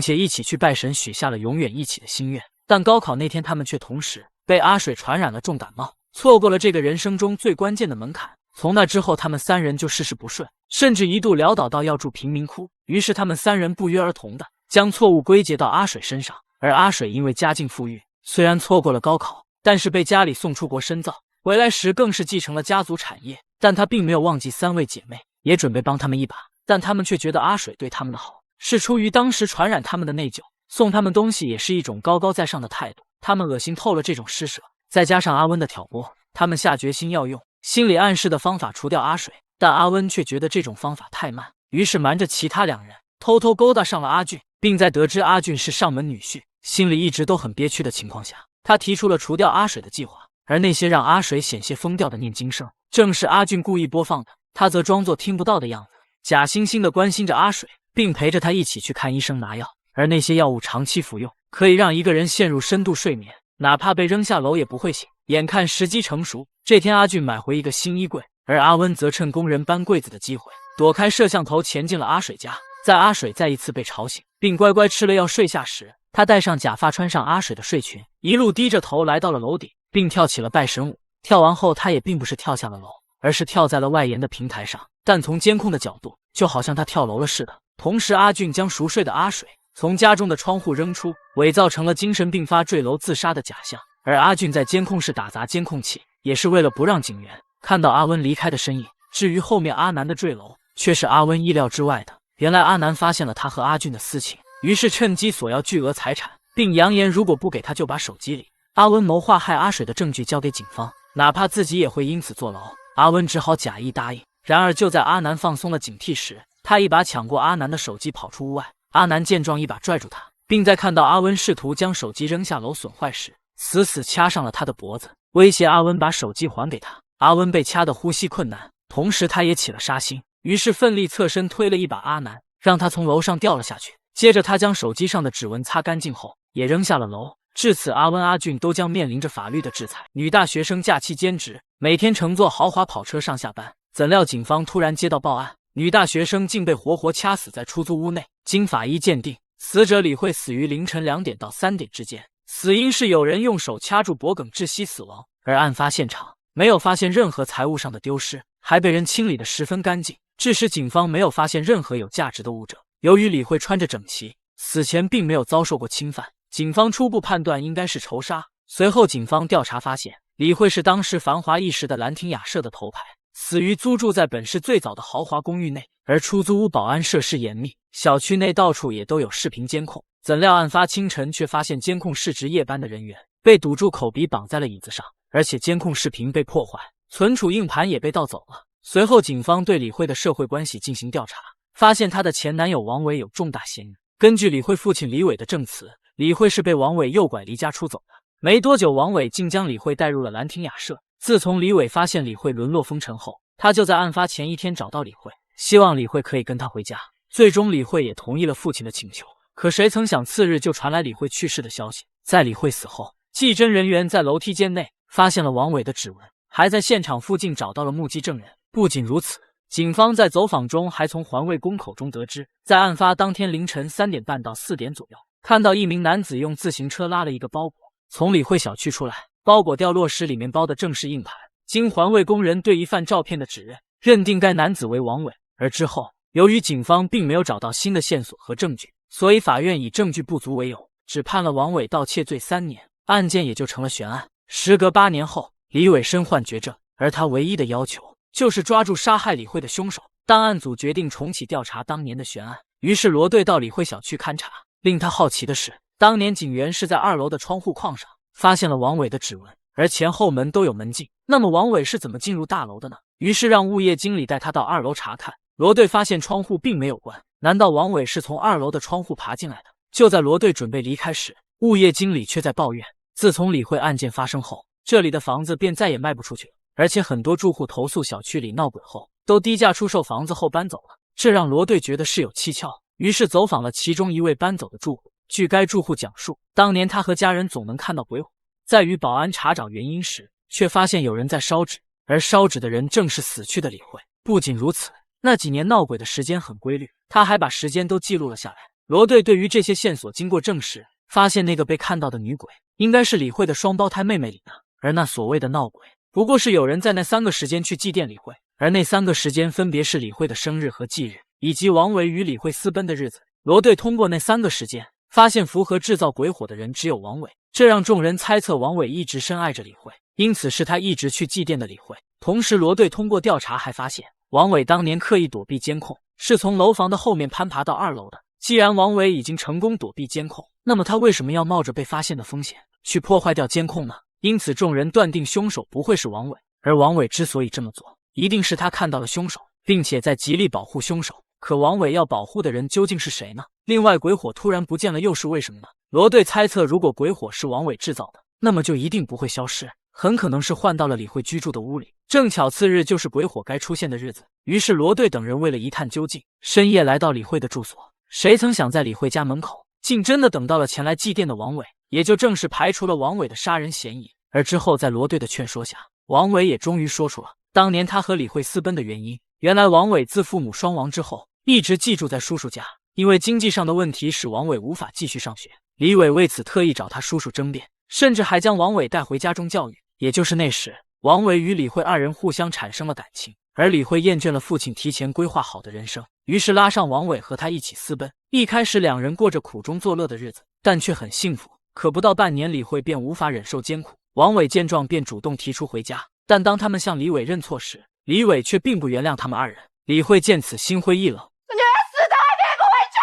A: 且一起去拜神，许下了永远一起的心愿。但高考那天，他们却同时被阿水传染了重感冒，错过了这个人生中最关键的门槛。从那之后，他们3人就事事不顺，甚至一度潦倒到要住贫民窟。于是他们3人不约而同的将错误归结到阿水身上。而阿水因为家境富裕，虽然错过了高考，但是被家里送出国深造，回来时更是继承了家族产业。但他并没有忘记3位姐妹，也准备帮他们一把，但他们却觉得阿水对他们的好是出于当时传染他们的内疚，送他们东西也是一种高高在上的态度。他们恶心透了这种施舍，再加上阿温的挑拨，他们下决心要用心理暗示的方法除掉阿水。但阿温却觉得这种方法太慢，于是瞒着其他2人偷偷勾搭上了阿俊，并在得知阿俊是上门女婿，心里一直都很憋屈的情况下，他提出了除掉阿水的计划。而那些让阿水险些疯掉的念经声，正是阿俊故意播放的。他则装作听不到的样子，假惺惺地关心着阿水，并陪着他一起去看医生拿药。而那些药物长期服用，可以让一个人陷入深度睡眠，哪怕被扔下楼也不会醒。眼看时机成熟，这天阿俊买回一个新衣柜，而阿温则趁工人搬柜子的机会，躲开摄像头潜进了阿水家。在阿水再一次被吵醒，并乖乖吃了药睡下时，他戴上假发，穿上阿水的睡裙，一路低着头来到了楼顶，并跳起了拜神舞。跳完后，他也并不是跳下了楼，而是跳在了外沿的平台上，但从监控的角度，就好像他跳楼了似的。同时，阿俊将熟睡的阿水从家中的窗户扔出，伪造成了精神病发坠楼自杀的假象。而阿俊在监控室打砸监控器，也是为了不让警员看到阿温离开的身影。至于后面阿南的坠楼，却是阿温意料之外的。原来阿南发现了他和阿俊的私情，于是趁机索要巨额财产，并扬言如果不给他，就把手机里阿温谋划害阿水的证据交给警方，哪怕自己也会因此坐牢。阿温只好假意答应。然而就在阿南放松了警惕时，他一把抢过阿南的手机，跑出屋外。阿南见状，一把拽住他，并在看到阿温试图将手机扔下楼损坏时，死死掐上了他的脖子，威胁阿温把手机还给他。阿温被掐得呼吸困难，同时他也起了杀心，于是奋力侧身推了一把阿南，让他从楼上掉了下去。接着他将手机上的指纹擦干净后，也扔下了楼。至此，阿温、阿俊都将面临着法律的制裁。女大学生假期兼职，每天乘坐豪华跑车上下班，怎料警方突然接到报案，女大学生竟被活活掐死在出租屋内。经法医鉴定，死者李慧死于凌晨2点到3点之间，死因是有人用手掐住脖颈窒息死亡。而案发现场没有发现任何财物上的丢失，还被人清理得十分干净，致使警方没有发现任何有价值的物证。由于李慧穿着整齐，死前并没有遭受过侵犯，警方初步判断应该是仇杀。随后警方调查发现，李慧是当时繁华一时的兰亭雅舍的头牌，死于租住在本市最早的豪华公寓内。而出租屋保安设施严密，小区内到处也都有视频监控。怎料案发清晨，却发现监控室值夜班的人员被堵住口鼻，绑在了椅子上，而且监控视频被破坏，存储硬盘也被盗走了。随后警方对李慧的社会关系进行调查，发现她的前男友王伟有重大嫌疑。根据李慧父亲李伟的证词，李慧是被王伟诱拐离家出走的。没多久，王伟竟将李慧带入了兰亭雅舍。自从李伟发现李慧沦落风尘后，他就在案发前一天找到李慧，希望李慧可以跟他回家。最终李慧也同意了父亲的请求。可谁曾想，次日就传来李慧去世的消息。在李慧死后，技侦人员在楼梯间内发现了王伟的指纹，还在现场附近找到了目击证人。不仅如此，警方在走访中还从环卫工口中得知，在案发当天凌晨3点半到4点左右，看到一名男子用自行车拉了一个包裹从李慧小区出来，包裹掉落时里面包的正是硬盘。经环卫工人对疑犯照片的指认，认定该男子为王伟。而之后，由于警方并没有找到新的线索和证据，所以法院以证据不足为由，只判了王伟盗窃罪3年，案件也就成了悬案。时隔8年后，李伟身患绝症，而他唯一的要求就是抓住杀害李慧的凶手。档案组决定重启调查当年的悬案，于是罗队到李慧小区勘查。令他好奇的是，当年警员是在2楼的窗户框上发现了王伟的指纹，而前后门都有门禁。那么王伟是怎么进入大楼的呢？于是让物业经理带他到2楼查看。罗队发现窗户并没有关，难道王伟是从2楼的窗户爬进来的？就在罗队准备离开时，物业经理却在抱怨，自从李慧案件发生后，这里的房子便再也卖不出去了，而且很多住户投诉小区里闹鬼后，都低价出售房子后搬走了。这让罗队觉得事有蹊跷，于是走访了其中一位搬走的住户。据该住户讲述，当年他和家人总能看到鬼火，在与保安查找原因时，却发现有人在烧纸，而烧纸的人正是死去的李慧。不仅如此，那几年闹鬼的时间很规律，他还把时间都记录了下来。罗队对于这些线索经过证实，发现那个被看到的女鬼应该是李慧的双胞胎妹妹李娜，而那所谓的闹鬼不过是有人在那3个时间去祭奠李慧，而那3个时间分别是李慧的生日和忌日，以及王伟与李慧私奔的日子。罗队通过那3个时间发现符合制造鬼火的人只有王伟，这让众人猜测王伟一直深爱着李慧，因此是他一直去祭奠的李慧。同时罗队通过调查还发现，王伟当年刻意躲避监控，是从楼房的后面攀爬到2楼的。既然王伟已经成功躲避监控，那么他为什么要冒着被发现的风险去破坏掉监控呢？因此众人断定凶手不会是王伟，而王伟之所以这么做，一定是他看到了凶手，并且在极力保护凶手。可王伟要保护的人究竟是谁呢？另外，鬼火突然不见了又是为什么呢？罗队猜测，如果鬼火是王伟制造的，那么就一定不会消失，很可能是换到了李慧居住的屋里。正巧次日就是鬼火该出现的日子，于是罗队等人为了一探究竟，深夜来到李慧的住所。谁曾想在李慧家门口，竟真的等到了前来祭奠的王伟，也就正式排除了王伟的杀人嫌疑。而之后在罗队的劝说下，王伟也终于说出了当年他和李慧私奔的原因。原来王伟自父母双亡之后，一直寄住在叔叔家，因为经济上的问题使王伟无法继续上学。李伟为此特意找他叔叔争辩，甚至还将王伟带回家中教育。也就是那时，王伟与李慧2人互相产生了感情，而李慧厌倦了父亲提前规划好的人生，于是拉上王伟和他一起私奔。一开始2人过着苦中作乐的日子，但却很幸福。可不到半年，李慧便无法忍受艰苦，王伟见状便主动提出回家。但当他们向李伟认错时，李伟却并不原谅他们2人。李慧见此心灰意冷，
B: 你死的还别给我回去！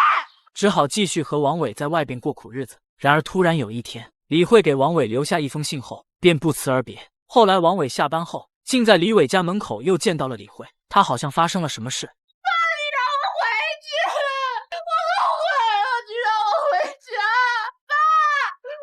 A: 只好继续和王伟在外边过苦日子。然而突然有一天，李慧给王伟留下一封信后，便不辞而别。后来王伟下班后，竟在李伟家门口又见到了李慧，他好像发生了什么事。
B: 爸，你让我回去！我后悔了，你让我回去！爸，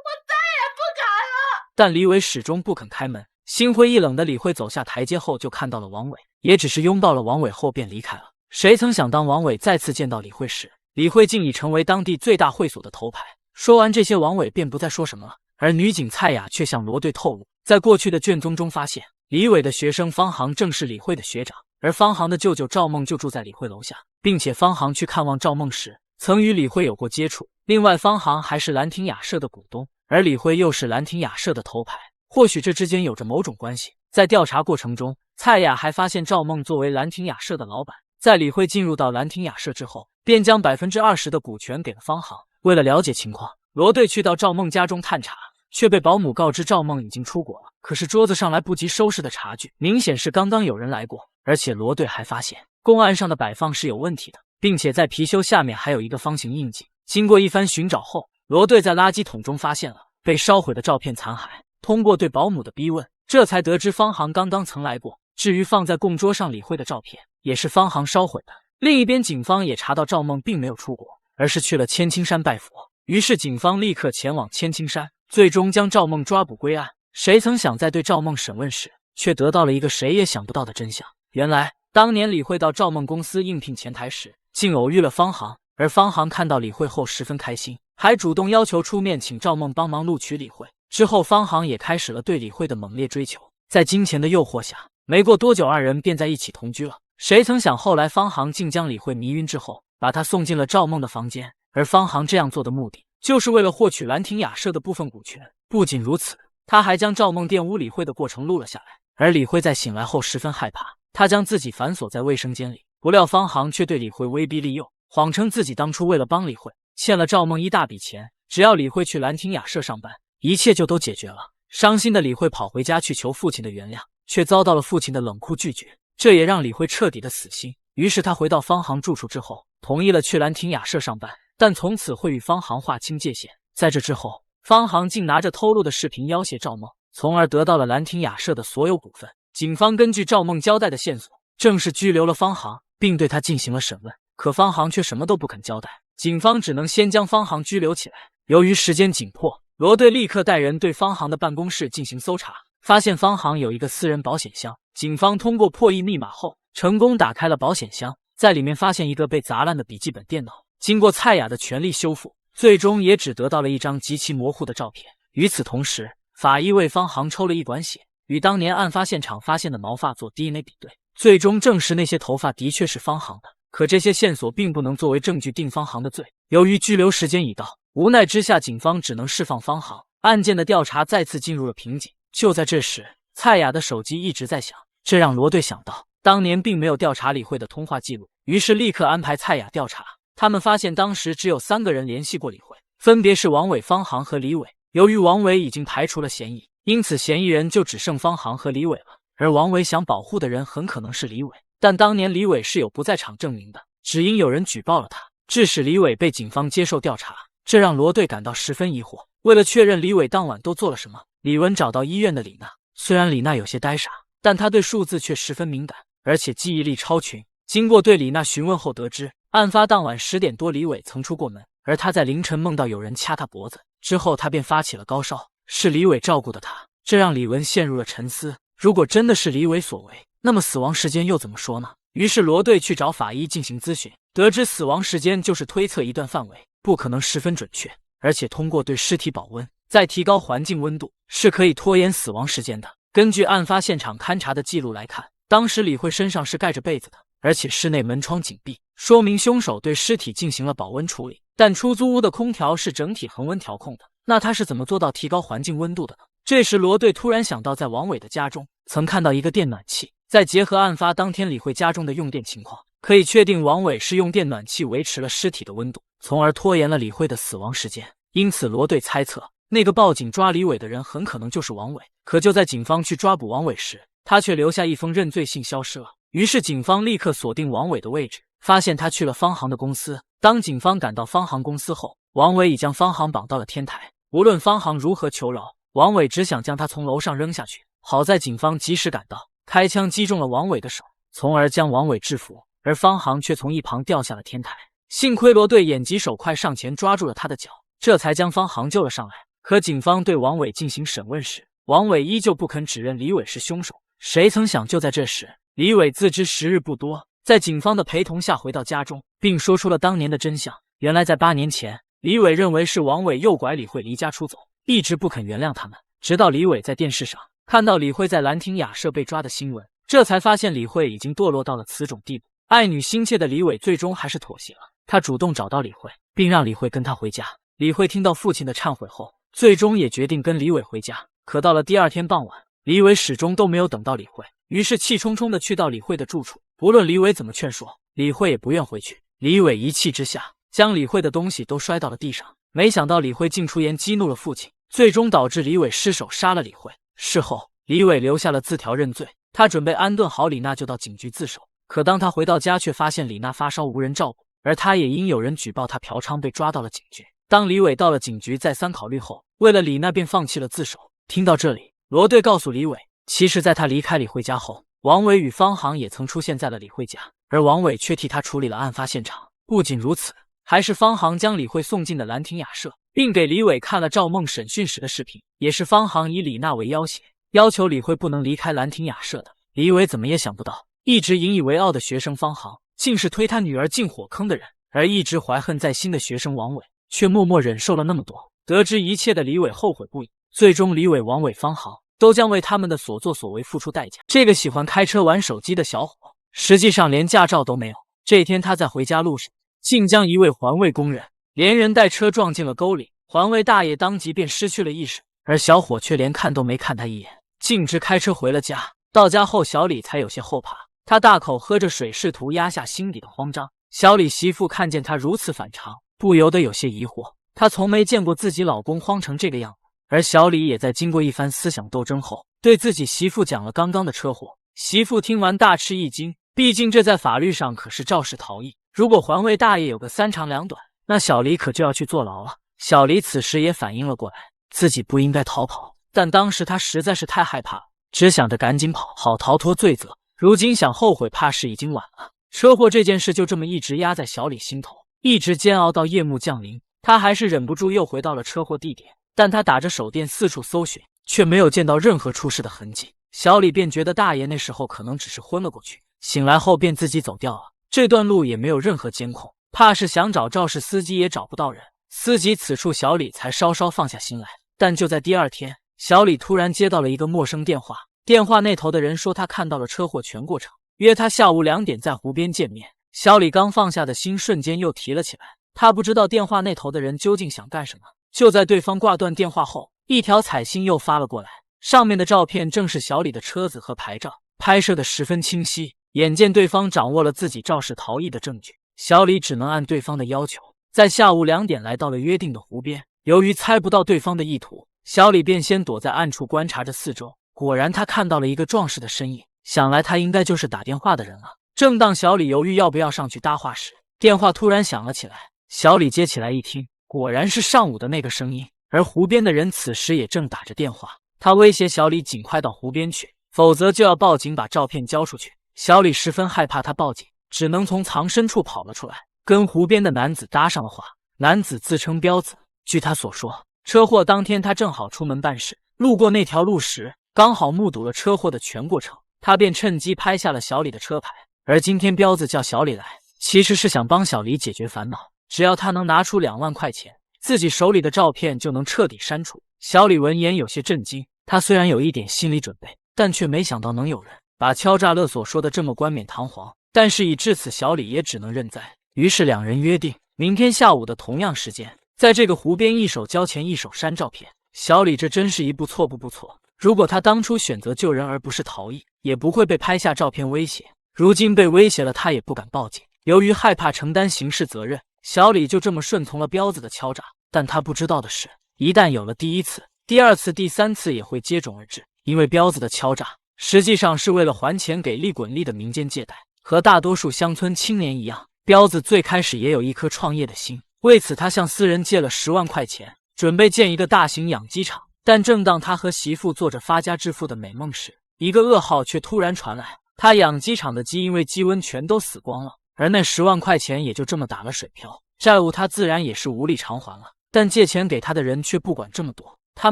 B: 我再也不敢了！
A: 但李伟始终不肯开门。心灰意冷的李慧走下台阶后，就看到了王伟，也只是拥抱了王伟后便离开了。谁曾想，当王伟再次见到李慧时，李慧竟已成为当地最大会所的头牌。说完这些，王伟便不再说什么了。而女警蔡雅却向罗队透露，在过去的卷宗中发现，李伟的学生方航正是李慧的学长，而方航的舅舅赵梦就住在李慧楼下，并且方航去看望赵梦时，曾与李慧有过接触。另外，方航还是兰亭雅舍的股东，而李慧又是兰亭雅舍的头牌。或许这之间有着某种关系。在调查过程中，蔡雅还发现赵梦作为兰亭雅舍的老板，在李慧进入到兰亭雅舍之后，便将20%的股权给了方航。为了了解情况，罗队去到赵梦家中探查，却被保姆告知赵梦已经出国了。可是桌子上来不及收拾的茶具，明显是刚刚有人来过。而且罗队还发现公案上的摆放是有问题的，并且在貔貅下面还有一个方形印记。经过一番寻找后，罗队在垃圾桶中发现了被烧毁的照片残骸。通过对保姆的逼问，这才得知方航刚刚曾来过。至于放在供桌上李慧的照片，也是方航烧毁的。另一边，警方也查到赵梦并没有出国，而是去了千青山拜佛。于是警方立刻前往千青山，最终将赵梦抓捕归案。谁曾想在对赵梦审问时，却得到了一个谁也想不到的真相。原来当年李慧到赵梦公司应聘前台时，竟偶遇了方航，而方航看到李慧后十分开心，还主动要求出面请赵梦帮忙录取李慧。之后方航也开始了对李慧的猛烈追求，在金钱的诱惑下，没过多久2人便在一起同居了。谁曾想后来方航竟将李慧迷晕之后，把她送进了赵梦的房间，而方航这样做的目的，就是为了获取兰亭雅舍的部分股权。不仅如此，他还将赵梦玷污李慧的过程录了下来。而李慧在醒来后十分害怕，他将自己反锁在卫生间里，不料方航却对李慧威逼利诱，谎称自己当初为了帮李慧，欠了赵梦一大笔钱，只要李慧去兰亭雅舍上班，一切就都解决了。伤心的李慧跑回家去求父亲的原谅，却遭到了父亲的冷酷拒绝，这也让李慧彻底的死心。于是他回到方航住处之后，同意了去兰亭雅舍上班，但从此会与方航划清界限。在这之后，方航竟拿着偷录的视频要挟赵梦，从而得到了兰亭雅舍的所有股份。警方根据赵梦交代的线索，正式拘留了方航，并对他进行了审问。可方航却什么都不肯交代，警方只能先将方航拘留起来。由于时间紧迫，罗队立刻带人对方航的办公室进行搜查，发现方航有一个私人保险箱。警方通过破译密码后，成功打开了保险箱，在里面发现一个被砸烂的笔记本电脑。经过蔡雅的全力修复，最终也只得到了一张极其模糊的照片。与此同时，法医为方航抽了一管血，与当年案发现场发现的毛发做 DNA 比对，最终证实那些头发的确是方航的。可这些线索并不能作为证据定方航的罪。由于拘留时间已到，无奈之下，警方只能释放方航，案件的调查再次进入了瓶颈。就在这时，蔡雅的手机一直在响，这让罗队想到当年并没有调查李慧的通话记录，于是立刻安排蔡雅调查。他们发现当时只有3个人联系过李慧，分别是王伟、方航和李伟。由于王伟已经排除了嫌疑，因此嫌疑人就只剩方航和李伟了。而王伟想保护的人很可能是李伟，但当年李伟是有不在场证明的，只因有人举报了他，致使李伟被警方接受调查，这让罗队感到十分疑惑。为了确认李伟当晚都做了什么，李文找到医院的李娜。虽然李娜有些呆傻，但她对数字却十分敏感，而且记忆力超群。经过对李娜询问后得知，案发当晚10点多李伟曾出过门，而他在凌晨梦到有人掐他脖子，之后他便发起了高烧，是李伟照顾的他，这让李文陷入了沉思。如果真的是李伟所为，那么死亡时间又怎么说呢？于是罗队去找法医进行咨询，得知死亡时间就是推测一段范围，不可能十分准确，而且通过对尸体保温，再提高环境温度，是可以拖延死亡时间的。根据案发现场勘查的记录来看，当时李慧身上是盖着被子的，而且室内门窗紧闭，说明凶手对尸体进行了保温处理。但出租屋的空调是整体恒温调控的，那他是怎么做到提高环境温度的呢？这时罗队突然想到，在王伟的家中曾看到一个电暖器，再结合案发当天李慧家中的用电情况，可以确定王伟是用电暖器维持了尸体的温度，从而拖延了李慧的死亡时间。因此罗队猜测，那个报警抓李伟的人很可能就是王伟。可就在警方去抓捕王伟时，他却留下一封认罪信消失了。于是警方立刻锁定王伟的位置，发现他去了方航的公司。当警方赶到方航公司后，王伟已将方航绑到了天台，无论方航如何求饶，王伟只想将他从楼上扔下去。好在警方及时赶到，开枪击中了王伟的手，从而将王伟制服，而方航却从一旁掉下了天台。幸亏罗队眼疾手快，上前抓住了他的脚，这才将方航救了上来。可警方对王伟进行审问时，王伟依旧不肯指认李伟是凶手。谁曾想就在这时，李伟自知时日不多，在警方的陪同下回到家中，并说出了当年的真相。原来在8年前，李伟认为是王伟诱拐李慧离家出走，一直不肯原谅他们，直到李伟在电视上看到李慧在兰亭雅舍被抓的新闻，这才发现李慧已经堕落到了此种地步。爱女心切的李伟最终还是妥协了，他主动找到李慧，并让李慧跟他回家。李慧听到父亲的忏悔后，最终也决定跟李伟回家。可到了第2天傍晚，李伟始终都没有等到李慧，于是气冲冲地去到李慧的住处。不论李伟怎么劝说，李慧也不愿回去。李伟一气之下，将李慧的东西都摔到了地上。没想到李慧竟出言激怒了父亲，最终导致李伟失手杀了李慧。事后，李伟留下了字条认罪，他准备安顿好李娜就到警局自首。可当他回到家，却发现李娜发烧无人照顾，而他也因有人举报他嫖娼被抓到了警局。当李伟到了警局，再三考虑后，为了李娜便放弃了自首。听到这里，罗队告诉李伟，其实在他离开李慧家后，王伟与方航也曾出现在了李慧家，而王伟却替他处理了案发现场。不仅如此，还是方航将李慧送进的兰亭雅舍，并给李伟看了赵梦审讯时的视频。也是方航以李娜为要挟，要求李慧不能离开兰亭雅舍的。李伟怎么也想不到，一直引以为傲的学生方航，竟是推他女儿进火坑的人，而一直怀恨在心的学生王伟，却默默忍受了那么多。得知一切的李伟后悔不已，最终李伟、王伟、方航都将为他们的所作所为付出代价。这个喜欢开车玩手机的小伙，实际上连驾照都没有。这天他在回家路上，竟将一位环卫工人连人带车撞进了沟里，环卫大爷当即便失去了意识，而小伙却连看都没看他一眼，径直开车回了家。到家后，小李才有些后怕，他大口喝着水，试图压下心底的慌张。小李媳妇看见他如此反常，不由得有些疑惑，她从没见过自己老公慌成这个样子。而小李也在经过一番思想斗争后，对自己媳妇讲了刚刚的车祸。媳妇听完大吃一惊，毕竟这在法律上可是肇事逃逸，如果环卫大爷有个3长2短，那小李可就要去坐牢了。小李此时也反应了过来，自己不应该逃跑，但当时他实在是太害怕了，只想着赶紧跑，好逃脱罪责。如今想后悔，怕是已经晚了。车祸这件事就这么一直压在小李心头，一直煎熬到夜幕降临，他还是忍不住又回到了车祸地点。但他打着手电四处搜寻，却没有见到任何出事的痕迹。小李便觉得大爷那时候可能只是昏了过去，醒来后便自己走掉了。这段路也没有任何监控，怕是想找肇事司机也找不到人。思及此处，小李才稍稍放下心来。但就在第2天，小李突然接到了一个陌生电话，电话那头的人说他看到了车祸全过程，约他下午2点在湖边见面。小李刚放下的心瞬间又提了起来，他不知道电话那头的人究竟想干什么。就在对方挂断电话后，一条彩信又发了过来，上面的照片正是小李的车子和牌照，拍摄的十分清晰。眼见对方掌握了自己肇事逃逸的证据，小李只能按对方的要求，在下午2点来到了约定的湖边。由于猜不到对方的意图，小李便先躲在暗处观察着四周。果然他看到了一个壮实的身影，想来他应该就是打电话的人了。正当小李犹豫要不要上去搭话时，电话突然响了起来。小李接起来一听，果然是上午的那个声音，而湖边的人此时也正打着电话。他威胁小李尽快到湖边去，否则就要报警把照片交出去。小李十分害怕他报警，只能从藏身处跑了出来，跟湖边的男子搭上了话。男子自称彪子，据他所说，车祸当天他正好出门办事，路过那条路时刚好目睹了车祸的全过程，他便趁机拍下了小李的车牌。而今天彪子叫小李来，其实是想帮小李解决烦恼，只要他能拿出2万块钱，自己手里的照片就能彻底删除。小李闻言有些震惊，他虽然有一点心理准备，但却没想到能有人把敲诈勒索说的这么冠冕堂皇。但是已至此，小李也只能认栽。于是两人约定，明天下午的同样时间，在这个湖边一手交钱一手删照片。小李这真是一步错步步错，如果他当初选择救人而不是逃逸，也不会被拍下照片威胁。如今被威胁了，他也不敢报警。由于害怕承担刑事责任，小李就这么顺从了彪子的敲诈。但他不知道的是，一旦有了第1次、第2次、第3次也会接踵而至。因为彪子的敲诈实际上是为了还钱给利滚利的民间借贷。和大多数乡村青年一样，彪子最开始也有一颗创业的心，为此他向私人借了10万块钱，准备建一个大型养鸡场。但正当他和媳妇做着发家致富的美梦时，一个噩耗却突然传来，他养鸡场的鸡因为鸡瘟全都死光了，而那10万块钱也就这么打了水漂，债务他自然也是无力偿还了。但借钱给他的人却不管这么多，他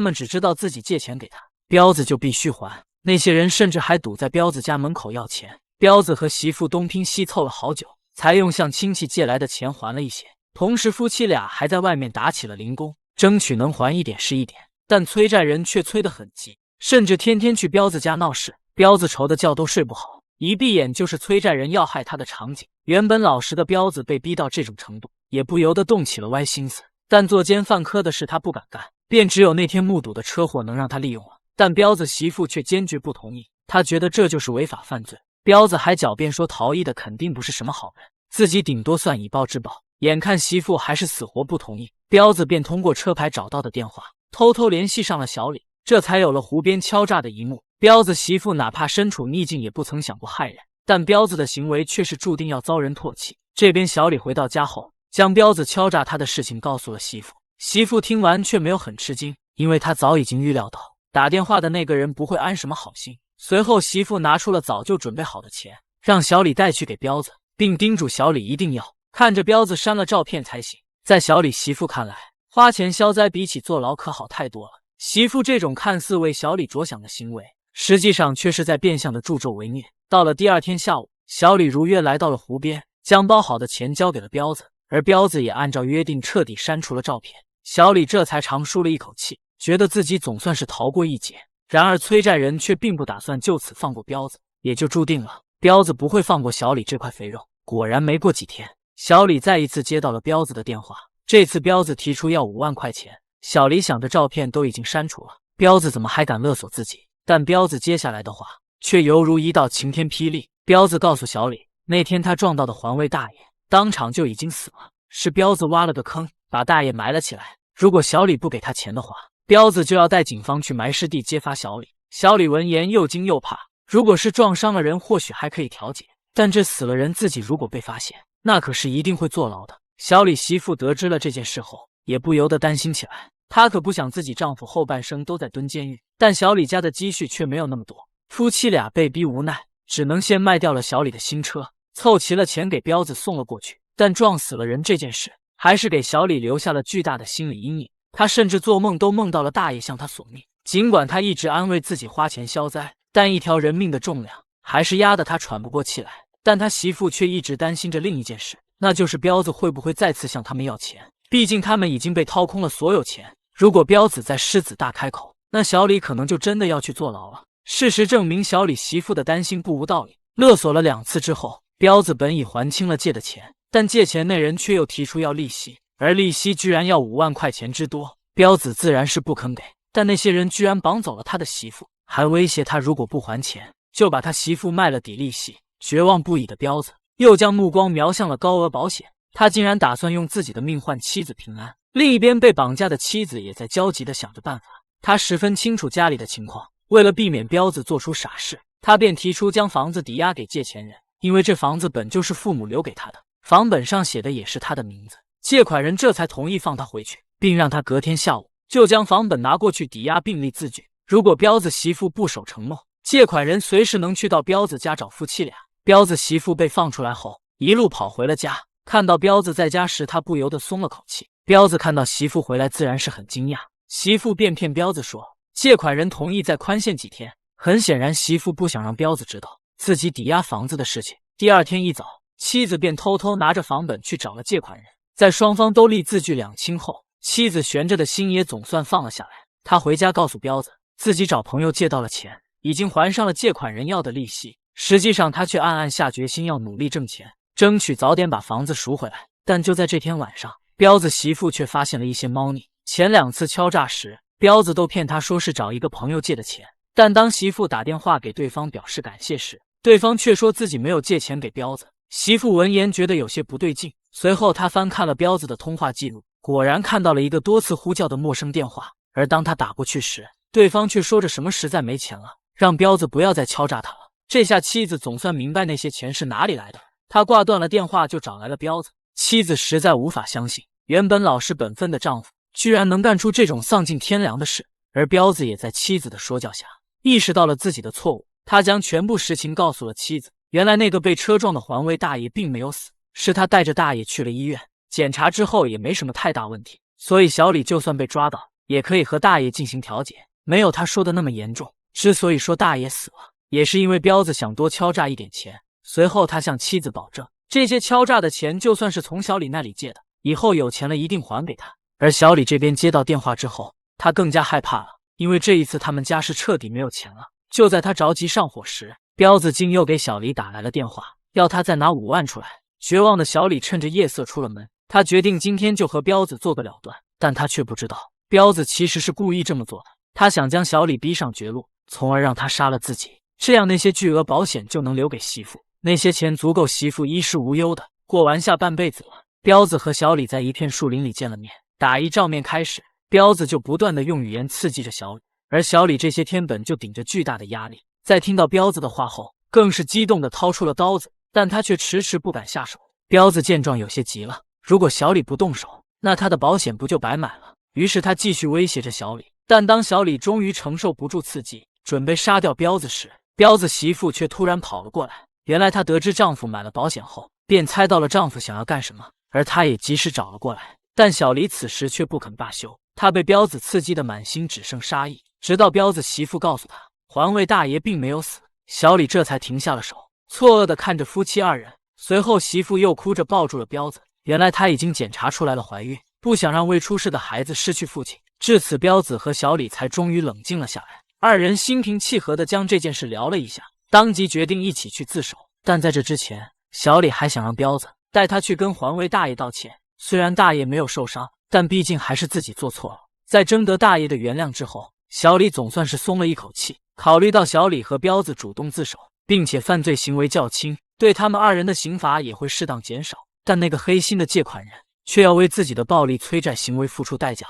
A: 们只知道自己借钱给他，彪子就必须还。那些人甚至还堵在彪子家门口要钱。彪子和媳妇东拼西凑了好久，才用向亲戚借来的钱还了一些。同时夫妻俩还在外面打起了零工，争取能还一点是一点。但催债人却催得很急，甚至天天去彪子家闹事。彪子愁得觉都睡不好，一闭眼就是催债人要害他的场景。原本老实的彪子被逼到这种程度，也不由得动起了歪心思。但作奸犯科的事他不敢干，便只有那天目睹的车祸能让他利用了。但彪子媳妇却坚决不同意，他觉得这就是违法犯罪。彪子还狡辩说逃逸的肯定不是什么好人，自己顶多算以暴制暴。眼看媳妇还是死活不同意，彪子便通过车牌找到的电话偷偷联系上了小李，这才有了湖边敲诈的一幕。彪子媳妇哪怕身处逆境也不曾想过害人，但彪子的行为却是注定要遭人唾弃。这边小李回到家后，将彪子敲诈他的事情告诉了媳妇。媳妇听完却没有很吃惊，因为他早已经预料到打电话的那个人不会安什么好心。随后媳妇拿出了早就准备好的钱，让小李带去给彪子，并叮嘱小李一定要看着彪子删了照片才行。在小李媳妇看来，花钱消灾比起坐牢可好太多了。媳妇这种看似为小李着想的行为，实际上却是在变相的助纣为虐。到了第2天下午，小李如约来到了湖边，将包好的钱交给了彪子，而彪子也按照约定彻底删除了照片。小李这才长舒了一口气，觉得自己总算是逃过一劫。然而催债人却并不打算就此放过彪子，也就注定了彪子不会放过小李这块肥肉。果然没过几天，小李再一次接到了彪子的电话，这次彪子提出要5万块钱。小李想着照片都已经删除了，彪子怎么还敢勒索自己？但彪子接下来的话却犹如一道晴天霹雳。彪子告诉小李，那天他撞到的环卫大爷当场就已经死了，是彪子挖了个坑把大爷埋了起来。如果小李不给他钱的话，彪子就要带警方去埋尸地揭发小李。小李闻言又惊又怕，如果是撞伤了人或许还可以调解，但这死了人自己如果被发现，那可是一定会坐牢的。小李媳妇得知了这件事后，也不由得担心起来，她可不想自己丈夫后半生都在蹲监狱。但小李家的积蓄却没有那么多，夫妻俩被逼无奈，只能先卖掉了小李的新车，凑齐了钱给彪子送了过去。但撞死了人这件事还是给小李留下了巨大的心理阴影，他甚至做梦都梦到了大爷向他索命。尽管他一直安慰自己花钱消灾，但一条人命的重量还是压得他喘不过气来。但他媳妇却一直担心着另一件事，那就是彪子会不会再次向他们要钱。毕竟他们已经被掏空了所有钱，如果彪子再狮子大开口，那小李可能就真的要去坐牢了。事实证明，小李媳妇的担心不无道理。勒索了2次之后，彪子本已还清了借的钱，但借钱那人却又提出要利息，而利息居然要5万块钱之多。彪子自然是不肯给，但那些人居然绑走了他的媳妇，还威胁他如果不还钱，就把他媳妇卖了抵利息。绝望不已的彪子又将目光瞄向了高额保险，他竟然打算用自己的命换妻子平安。另一边，被绑架的妻子也在焦急地想着办法。他十分清楚家里的情况，为了避免彪子做出傻事，他便提出将房子抵押给借钱人，因为这房子本就是父母留给他的，房本上写的也是他的名字。借款人这才同意放他回去，并让他隔天下午就将房本拿过去抵押并立字据。如果彪子媳妇不守承诺，借款人随时能去到彪子家找夫妻俩。彪子媳妇被放出来后，一路跑回了家。看到彪子在家时，他不由得松了口气。彪子看到媳妇回来，自然是很惊讶。媳妇便骗彪子说，借款人同意再宽限几天。很显然，媳妇不想让彪子知道自己抵押房子的事情。第二天一早，妻子便偷偷拿着房本去找了借款人。在双方都立字据两清后，妻子悬着的心也总算放了下来。他回家告诉彪子，自己找朋友借到了钱，已经还上了借款人要的利息。实际上，他却暗暗下决心要努力挣钱，争取早点把房子赎回来。但就在这天晚上，彪子媳妇却发现了一些猫腻。前2次敲诈时，彪子都骗他说是找一个朋友借的钱，但当媳妇打电话给对方表示感谢时，对方却说自己没有借钱给彪子。媳妇闻言觉得有些不对劲，随后他翻看了彪子的通话记录，果然看到了一个多次呼叫的陌生电话。而当他打过去时，对方却说着什么实在没钱了，让彪子不要再敲诈他了。这下妻子总算明白那些钱是哪里来的。他挂断了电话，就找来了彪子。妻子实在无法相信，原本老实本分的丈夫居然能干出这种丧尽天良的事。而彪子也在妻子的说教下意识到了自己的错误，他将全部实情告诉了妻子。原来那个被车撞的环卫大爷并没有死，是他带着大爷去了医院，检查之后也没什么太大问题，所以小李就算被抓到，也可以和大爷进行调解，没有他说的那么严重。之所以说大爷死了，也是因为彪子想多敲诈一点钱。随后他向妻子保证，这些敲诈的钱就算是从小李那里借的，以后有钱了一定还给他。而小李这边接到电话之后，他更加害怕了，因为这一次他们家是彻底没有钱了。就在他着急上火时，彪子竟又给小李打来了电话，要他再拿5万出来。绝望的小李趁着夜色出了门，他决定今天就和彪子做个了断。但他却不知道，彪子其实是故意这么做的，他想将小李逼上绝路，从而让他杀了自己，这样那些巨额保险就能留给媳妇，那些钱足够媳妇衣食无忧的过完下半辈子了。彪子和小李在一片树林里见了面，打一照面开始，彪子就不断的用语言刺激着小李，而小李这些天本就顶着巨大的压力，在听到彪子的话后，更是激动的掏出了刀子，但他却迟迟不敢下手。彪子见状有些急了，如果小李不动手，那他的保险不就白买了？于是他继续威胁着小李。但当小李终于承受不住刺激，准备杀掉彪子时，彪子媳妇却突然跑了过来。原来她得知丈夫买了保险后，便猜到了丈夫想要干什么，而她也及时找了过来。但小李此时却不肯罢休，他被彪子刺激的满心只剩杀意，直到彪子媳妇告诉他环卫大爷并没有死，小李这才停下了手，错愕地看着夫妻二人。随后媳妇又哭着抱住了彪子，原来她已经检查出来了怀孕，不想让未出世的孩子失去父亲。至此，彪子和小李才终于冷静了下来，二人心平气和地将这件事聊了一下，当即决定一起去自首。但在这之前，小李还想让彪子带他去跟环卫大爷道歉。虽然大爷没有受伤，但毕竟还是自己做错了。在征得大爷的原谅之后，小李总算是松了一口气。考虑到小李和彪子主动自首，并且犯罪行为较轻，对他们二人的刑罚也会适当减少，但那个黑心的借款人却要为自己的暴力催债行为付出代价。